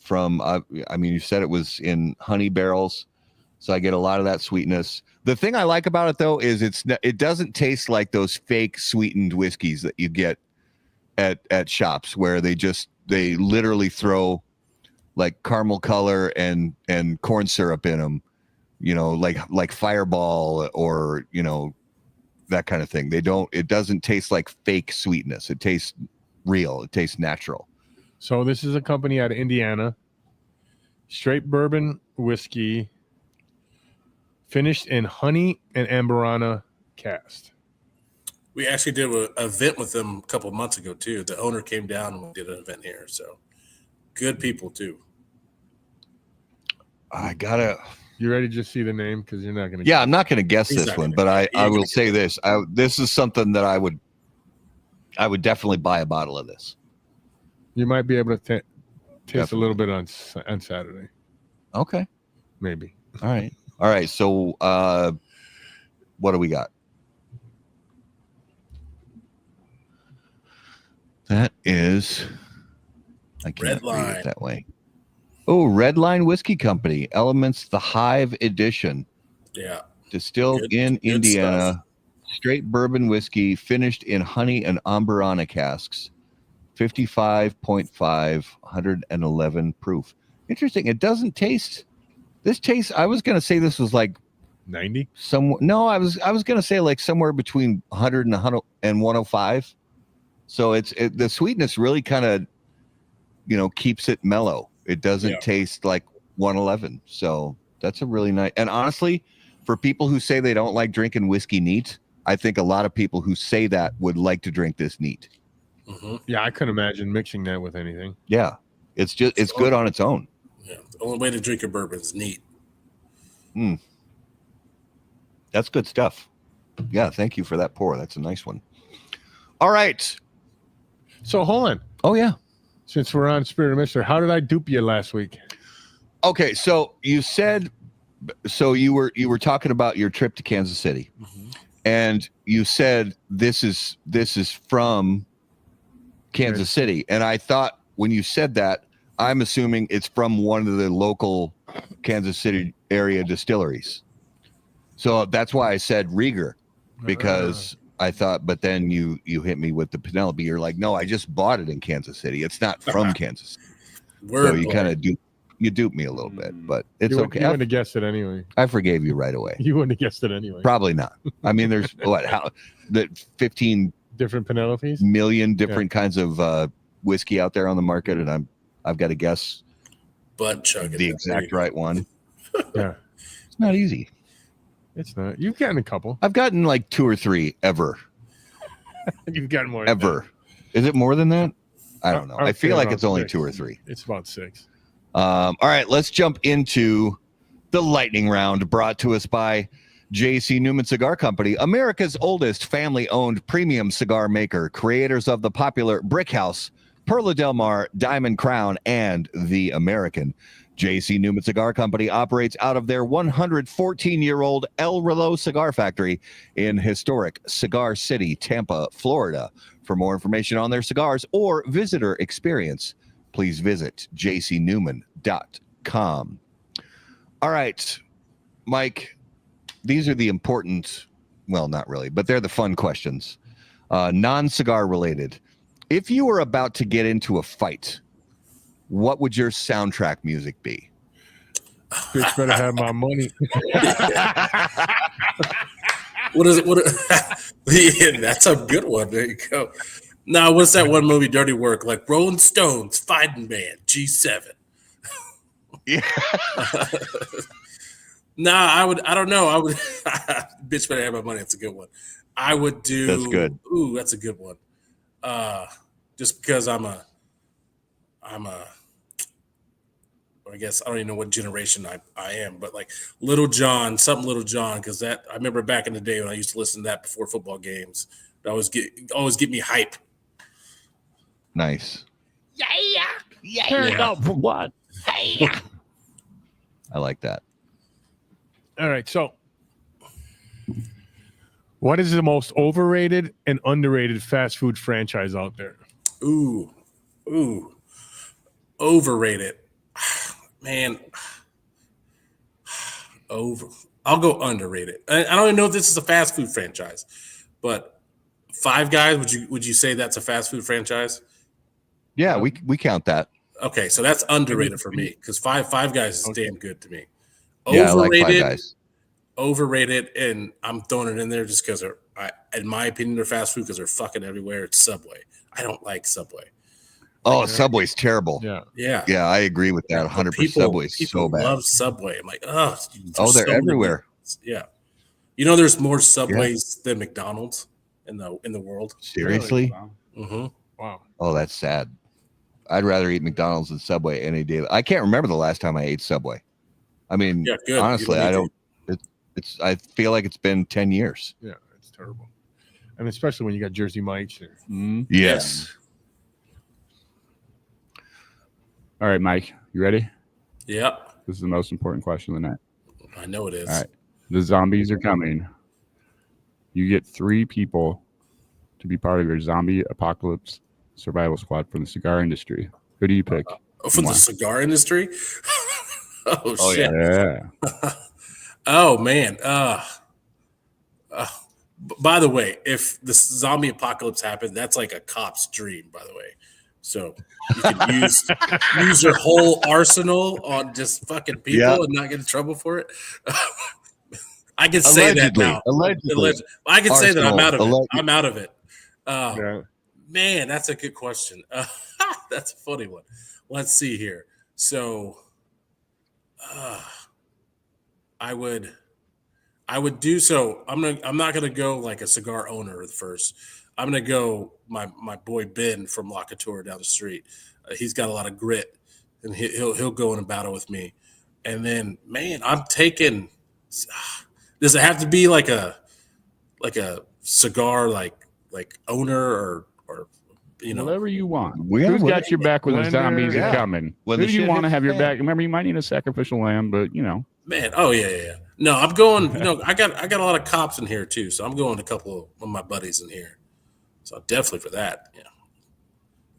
from I mean, you said it was in honey barrels, so I get a lot of that sweetness. The thing I like about it though is it doesn't taste like those fake sweetened whiskeys that you get at shops where they literally throw like caramel color and corn syrup in them, like Fireball or that kind of thing. It doesn't taste like fake sweetness. It tastes real. It tastes natural. So this is a company out of Indiana. Straight bourbon whiskey, finished in honey and amberana cast. We actually did an event with them a couple of months ago too. The owner came down and we did an event here. So good people too. I gotta. You ready to just see the name? Because you're not going to. Yeah, I'm not going to guess He's this not one, gonna but get it. I will say this. This is something that I would definitely buy a bottle of this. You might be able to taste Definitely. a little bit on Saturday, Okay. maybe. All right. So, what do we got? That is, I can't Red read Line. it that way. Oh, Red Line Whiskey Company, Elements the Hive Edition, Yeah. distilled Good- in good Indiana, straight bourbon whiskey, finished in honey and amberana casks, 55.5, 111 proof. Interesting. It doesn't taste. This tastes. I was gonna say this was like 90. No, I was gonna say like somewhere between 100 and 100 and 105. So the sweetness really kind of, keeps it mellow. It doesn't taste like 111. So that's a really nice. And honestly, for people who say they don't like drinking whiskey neat, I think a lot of people who say that would like to drink this neat. Mm-hmm. Yeah, I couldn't imagine mixing that with anything. Yeah, it's good on its own. Yeah. The only way to drink a bourbon is neat. That's good stuff. Yeah, thank you for that pour. That's a nice one. All right. So hold on. Oh yeah. Since we're on Spirit of Mystery, how did I dupe you last week? Okay, so you said, you were talking about your trip to Kansas City, and you said this is from Kansas City, and I thought when you said that, I'm assuming it's from one of the local Kansas City area distilleries. So that's why I said Rieger, because I thought, but then you hit me with the Penelope. You're like, no, I just bought it in Kansas City. It's not from Kansas City. So you kind of duped me a little bit, but it's okay. You wouldn't have guessed it anyway. I forgave you right away. You wouldn't have guessed it anyway. Probably not. I mean, there's 15 Different Penelopes? million different kinds of whiskey out there on the market, and I've got to guess Butt chugging. the exact right one. Yeah, It's not easy. it's not. You've gotten a couple. I've gotten like 2 or 3 ever. You've gotten more. than Ever. Is it more than that? I don't know. I'll I feel say like about it's only 6. 2 or 3. It's about 6. All right, let's jump into the lightning round brought to us by J.C. Newman Cigar Company, America's oldest family-owned premium cigar maker, creators of the popular Brick House, Perla Del Mar, Diamond Crown, and The American. J.C. Newman Cigar Company operates out of their 114-year-old El Reloj Cigar Factory in historic Cigar City, Tampa, Florida. For more information on their cigars or visitor experience, please visit jcnewman.com. All right, Mike, these are the important, well, not really, but they're the fun questions. Non-cigar related. If you were about to get into a fight, what would your soundtrack music be? Bitch better have my money. What is it? Yeah, that's a good one. There you go. Now, what's that one movie, Dirty Work? Like Rolling Stones, Fighting Man, G7. Yeah. I don't know. I would, bitch better have my money. That's a good one. I would do. That's good. Ooh, that's a good one. Just because I guess I don't even know what generation I am, but like Little John, because that I remember back in the day when I used to listen to that before football games. It always get me hype. Nice. Yeah. Turn up for what? I like that. All right. So, what is the most overrated and underrated fast food franchise out there? Ooh, overrated. Man, I'll go underrated. I don't even know if this is a fast food franchise, but Five Guys. Would you say that's a fast food franchise? Yeah, we count that. Okay, so that's underrated for me because Five Guys is damn good to me. Yeah, I like Five Guys. Overrated, and I'm throwing it in there just because in my opinion, they're fast food because they're fucking everywhere. It's Subway. I don't like Subway. Oh, Subway's terrible. Yeah. I agree with that. 100%. Subway's so bad. Love Subway. I'm like, they're so everywhere. Yeah. There's more Subways than McDonald's in the world. Seriously? Really? Mm-hmm. Wow. Oh, that's sad. I'd rather eat McDonald's than Subway any day. I can't remember the last time I ate Subway. I mean, honestly, I don't. I feel like it's been 10 years. Yeah, it's terrible. And especially when you got Jersey Mike's. Yes. All right, Mike, you ready? Yep. This is the most important question of the night. I know it is. All right. The zombies are coming. You get 3 people to be part of your zombie apocalypse survival squad from the cigar industry. Who do you pick? For the cigar industry? Oh, shit. Yeah. Oh, man. By the way, if the zombie apocalypse happened, that's like a cop's dream, by the way. So you can use your whole arsenal on just fucking people and not get in trouble for it. I can say that now. Allegedly. I can say that I'm out of it. I'm out of it. Man, that's a good question. That's a funny one. Let's see here. So I would do so. I'm not gonna go like a cigar owner first. I'm gonna go my boy Ben from La Couture down the street. He's got a lot of grit, and he'll go in a battle with me. And then, man, I'm taking. Does it have to be like a cigar like owner or whatever you want? Who's got your back when the zombies are coming? When Who do you want to have your back? Remember, you might need a sacrificial lamb, but Man, oh yeah. No, I'm going. I got a lot of cops in here too, so I'm going a couple of my buddies in here. So definitely for that. Yeah.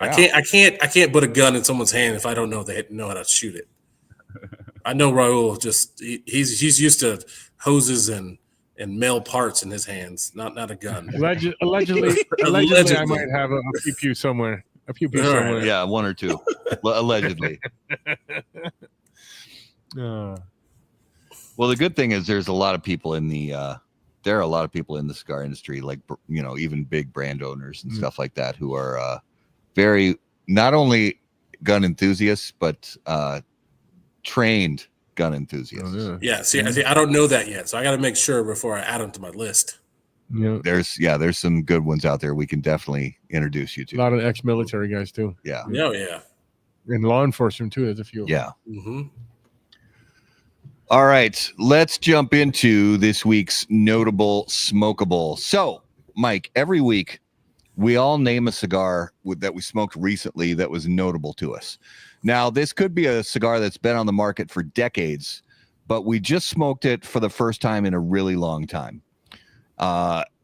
I can't put a gun in someone's hand if I don't know they know how to shoot it. I know Raul he's used to hoses and male parts in his hands, not a gun. Allegedly, I might have a pew pew somewhere. A pew pew somewhere. Yeah, 1 or 2. Allegedly. Well, the good thing is there's a lot of people in the cigar industry, like even big brand owners and stuff like that, who are very not only gun enthusiasts, but trained gun enthusiasts. Oh, Yeah, see, I don't know that yet, so I got to make sure before I add them to my list. yeah. There's some good ones out there we can definitely introduce you A to. lot of ex-military guys too, Yeah. Oh yeah. and law enforcement too. There's a few. Yeah. Mm-hmm. All right, let's jump into this week's notable smokable. So, Mike, every week we all name a cigar that we smoked recently that was notable to us. Now, this could be a cigar that's been on the market for decades, but we just smoked it for the first time in a really long time.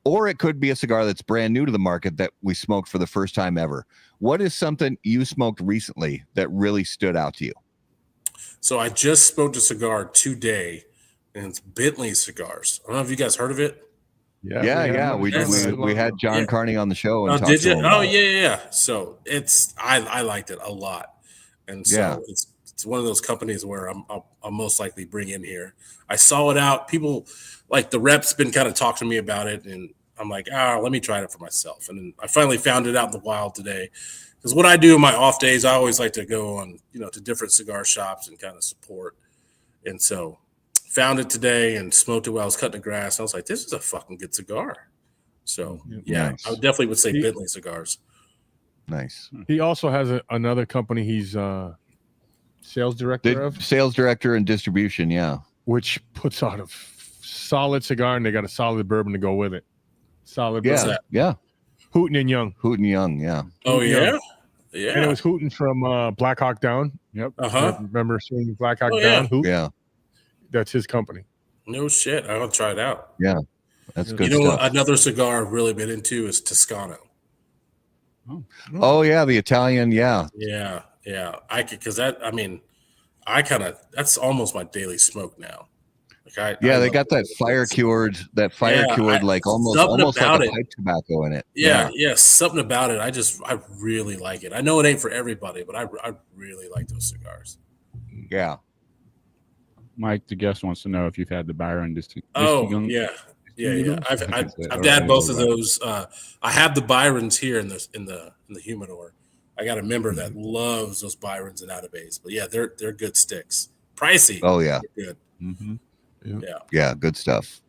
Or it could be a cigar that's brand new to the market that we smoked for the first time ever. What is something you smoked recently that really stood out to you? So I just smoked a cigar today, and it's Bentley cigars. I don't know if you guys heard of it. Yeah. We had John Carney on the show. And Did you? to him Oh, about it. yeah. So I liked it a lot, and so it's one of those companies where I'll most likely bring in here. I saw it out. People like the reps been kind of talking to me about it, and I'm like, let me try it for myself. And then I finally found it out in the wild today. Because what I do in my off days, I always like to go on, to different cigar shops and kind of support. And so found it today and smoked it while I was cutting the grass. I was like, this is a fucking good cigar. So, yeah, Nice. I definitely would say Bentley cigars. Nice. He also has another company he's sales director of, Sales director and distribution, yeah. which puts out a solid cigar, and they got a solid bourbon to go with it. Solid bourbon. Yeah. Hooten and Young. Hooten Young, yeah. Oh, yeah? And it Yeah. was Hooten from Black Hawk Down. Yep. Uh-huh. Remember seeing Black Hawk Oh, Down? yeah. Hoot? Yeah, That's his company. No shit. I'll try it out. that's good You know, stuff. another cigar I've really been into is Toscano. Oh, yeah, the Italian, yeah. Yeah. I could, because that's almost my daily smoke now. Like They love got that it. fire cured, like almost something like about a it. pipe tobacco in it. Yeah, something about it. I really like it. I know it ain't for everybody, but I really like those cigars. Yeah. Mike, the guest wants to know if you've had the Byron Oh, yeah. I've had both of those. I have the Byrons here in the humidor. I got a member that loves those Byrons and Atabase, but yeah, they're good sticks. Pricey. Oh, yeah. They're good. Mm-hmm. Yeah, good stuff.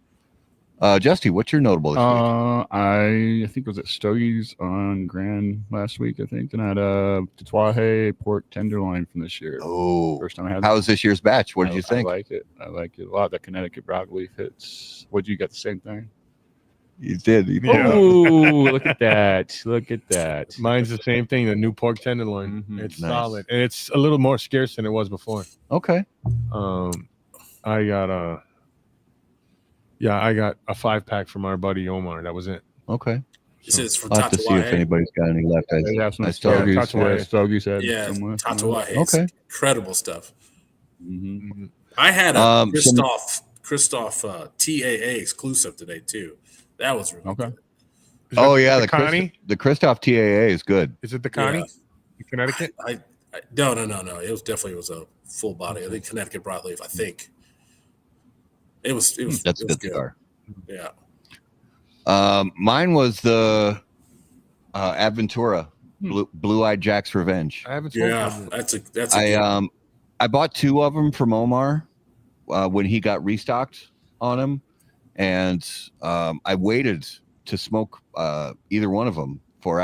Justy, what's your notable this week? I think it was at Stogie's on Grand last week, I think, and I had a Tatuaje pork tenderloin from this year. Oh, First time I had how was this year's batch? What did you think? I like it. I like it a lot. The Connecticut broccoli hits. What you got? The same thing? You did. Yeah. Oh, look at that. Look at that. Mine's the same thing, the new pork tenderloin. Mhm. It's Nice. solid. And it's a little more scarce than it was before. Okay. I got a 5-pack from our buddy Omar. That was it. Okay. This is from I'll have to see if Tatuaje. anybody's got any left. They have some I still Yeah, agree. Tatuaje. Stogie's had Yeah, somewhere. Tatuaje. Okay. Incredible stuff. Mm-hmm. I had a some- Christoph TAA exclusive today too. That was really Okay. good. Is Oh, it yeah. the Connie? The Christoph TAA is good. Is it the Connie? Yeah. In Connecticut? No. It was definitely a full body. I think Connecticut broadleaf. I think it was. That's a it was good cigar. Yeah. Mine was the Adventura Blue-Eyed Jack's Revenge. I haven't smoked Yeah. one yet. That's a good I bought 2 of them from Omar when he got restocked on them, and I waited to smoke either one of them for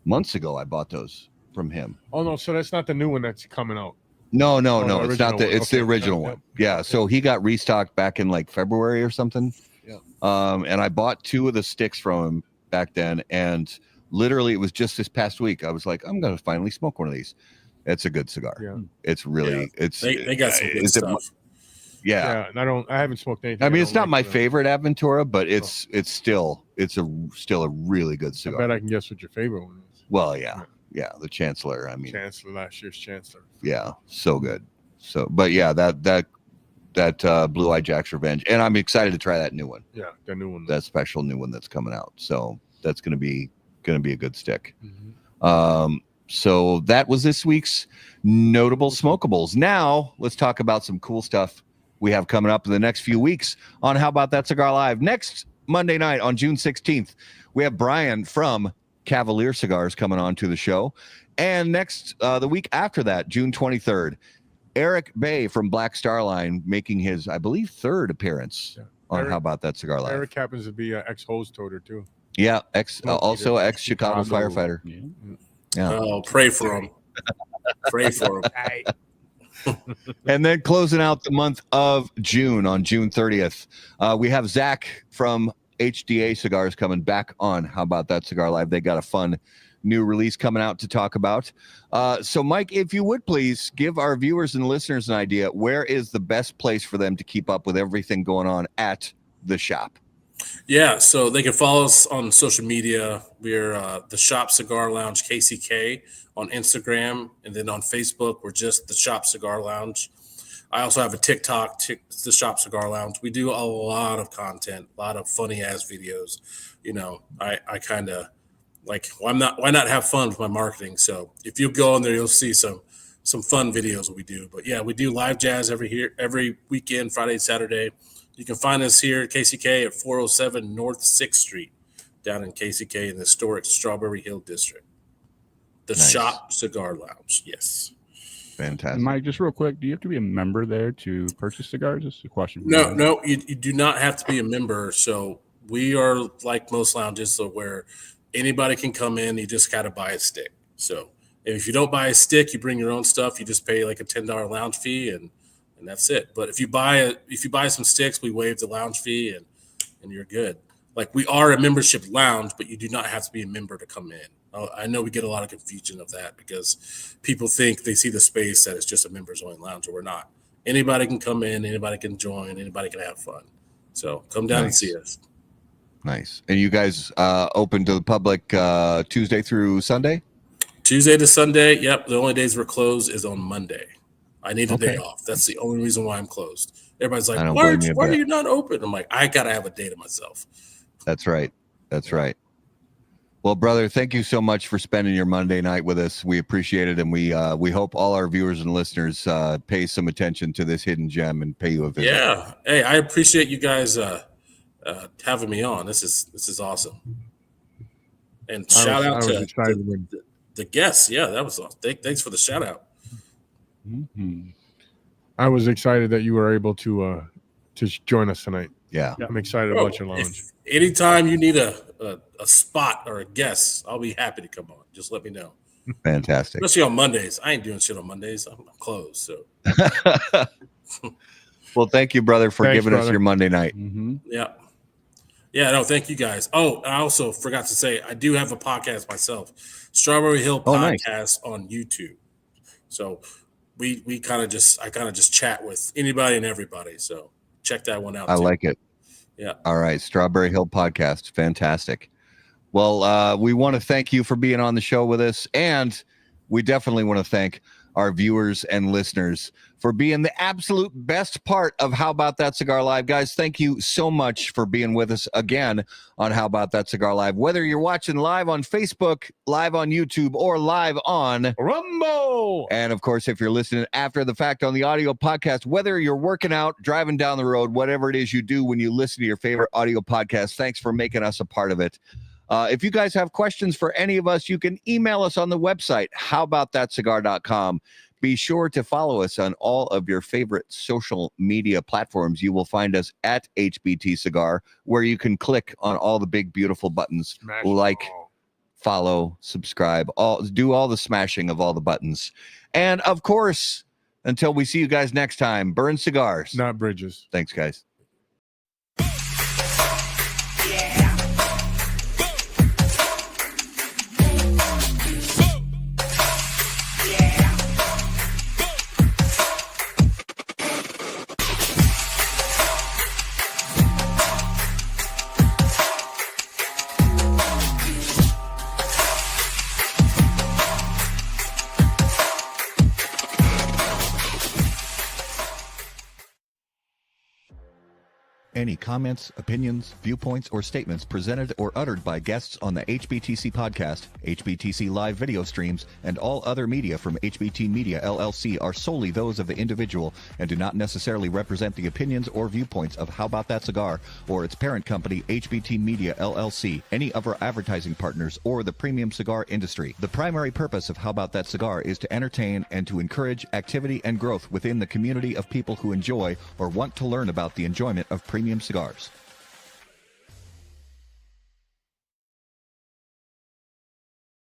months ago. I bought those from him. Oh, no. So that's not the new one that's coming out. No, the it's not original one. it's the Okay. original Yep. one. Yeah, so he got restocked back in like February or something. Yeah. And I bought 2 of the sticks from him back then, and literally it was just this past week I was like, I'm gonna finally smoke one of these. It's a good cigar. Yeah. It's really They got some good is it- stuff. yeah. And I haven't smoked anything. I mean, it's don't not my like, favorite Adventura, but it's still a really good I cigar. bet I can guess what your favorite one is. Well, yeah, the Chancellor. I mean, Chancellor, last year's Chancellor. yeah, so good. So, but yeah, that Blue-Eyed Jack's Revenge, and I'm excited to try that new one, Yeah, the new one. that special new one that's coming out. So that's gonna be a good stick. Mhm. So that was this week's notable smokables. Now let's talk about some cool stuff we have coming up in the next few weeks on How About That Cigar Live. Next Monday night on June 16th, we have Brian from Cavalier Cigars coming on to the show. And next, the week after that, June 23rd, Eric Bay from Black Star Line making his, I believe, third appearance on Eric- How About That Cigar Live. Eric happens to be an ex-hose toter too. Yeah, also ex-Chicago Chicago. firefighter. Yeah. Oh, pray for him. Pray for him. And then closing out the month of June on June 30th, we have Zach from HDA Cigars coming back on How About That Cigar Live. They got a fun new release coming out to talk about. So, Mike, if you would please give our viewers and listeners an idea, where is the best place for them to keep up with everything going on at the shop? Yeah, so they can follow us on social media. We're the Shop Cigar Lounge KCK on Instagram, and then on Facebook, we're just the Shop Cigar Lounge. I also have a TikTok, the Shop Cigar Lounge. We do a lot of content, a lot of funny ass videos. You know, I kind of like why not have fun with my marketing? So if you go on there, you'll see some fun videos that we do. But yeah, we do live jazz every weekend, Friday, Saturday. You can find us here at KCK at 407 North 6th Street down in KCK in the historic Strawberry Hill District. The Shop Cigar Lounge. Yes. Fantastic. And Mike, just real quick, do you have to be a member there to purchase cigars? This is a question. No, you do not have to be a member. So we are like most lounges, so where anybody can come in, you just got to buy a stick. So if you don't buy a stick, you bring your own stuff. You just pay like a $10 lounge fee and that's it. But if you buy some sticks, we waive the lounge fee and you're good. Like we are a membership lounge, but you do not have to be a member to come in. I know we get a lot of confusion of that because people think they see the space that it's just a members only lounge, and we're not. Anybody can come in, anybody can join, anybody can have fun. So come down and see us. Nice. And you guys open to the public Tuesday through Sunday? Tuesday to Sunday. Yep. The only days we're closed is on Monday. I need a day off. That's the only reason why I'm closed. Everybody's like, why are you not open? I'm like, I got to have a day to myself. That's right. That's right. Well, brother, thank you so much for spending your Monday night with us. We appreciate it. And we hope all our viewers and listeners pay some attention to this hidden gem and pay you a visit. Yeah. Hey, I appreciate you guys having me on. This is awesome. And shout out to the guests. Yeah, that was awesome. Thanks for the shout out. Mm-hmm. I was excited that you were able to join us tonight. Yeah. I'm excited about your lounge. Anytime you need a spot or a guest, I'll be happy to come on. Just let me know. Fantastic. Especially on Mondays. I ain't doing shit on Mondays. I'm closed. So. Well, thank you, brother, for giving us your Monday night. Mm-hmm. Yeah. Yeah, no, thank you guys. Oh, I also forgot to say, I do have a podcast myself, Strawberry Hill Podcast on YouTube. So I kind of just chat with anybody and everybody. So check that one out. I like it. Yeah. All right. Strawberry Hill Podcast. Fantastic. Well, we want to thank you for being on the show with us. And we definitely want to thank our viewers and listeners for being the absolute best part of How About That Cigar Live. Guys, thank you so much for being with us again on How About That Cigar Live. Whether you're watching live on Facebook, live on YouTube, or live on Rumble. And of course, if you're listening after the fact on the audio podcast, whether you're working out, driving down the road, whatever it is you do when you listen to your favorite audio podcast, thanks for making us a part of it. If you guys have questions for any of us, you can email us on the website, howaboutthatcigar.com. Be sure to follow us on all of your favorite social media platforms. You will find us at HBT Cigar, where you can click on all the big, beautiful buttons, follow, subscribe, do all the smashing of all the buttons. And of course, until we see you guys next time, burn cigars, not bridges. Thanks, guys. Any comments, opinions, viewpoints, or statements presented or uttered by guests on the HBTC podcast, HBTC live video streams, and all other media from HBT Media LLC are solely those of the individual and do not necessarily represent the opinions or viewpoints of How About That Cigar or its parent company, HBT Media LLC, any of our advertising partners, or the premium cigar industry. The primary purpose of How About That Cigar is to entertain and to encourage activity and growth within the community of people who enjoy or want to learn about the enjoyment of premium cigars.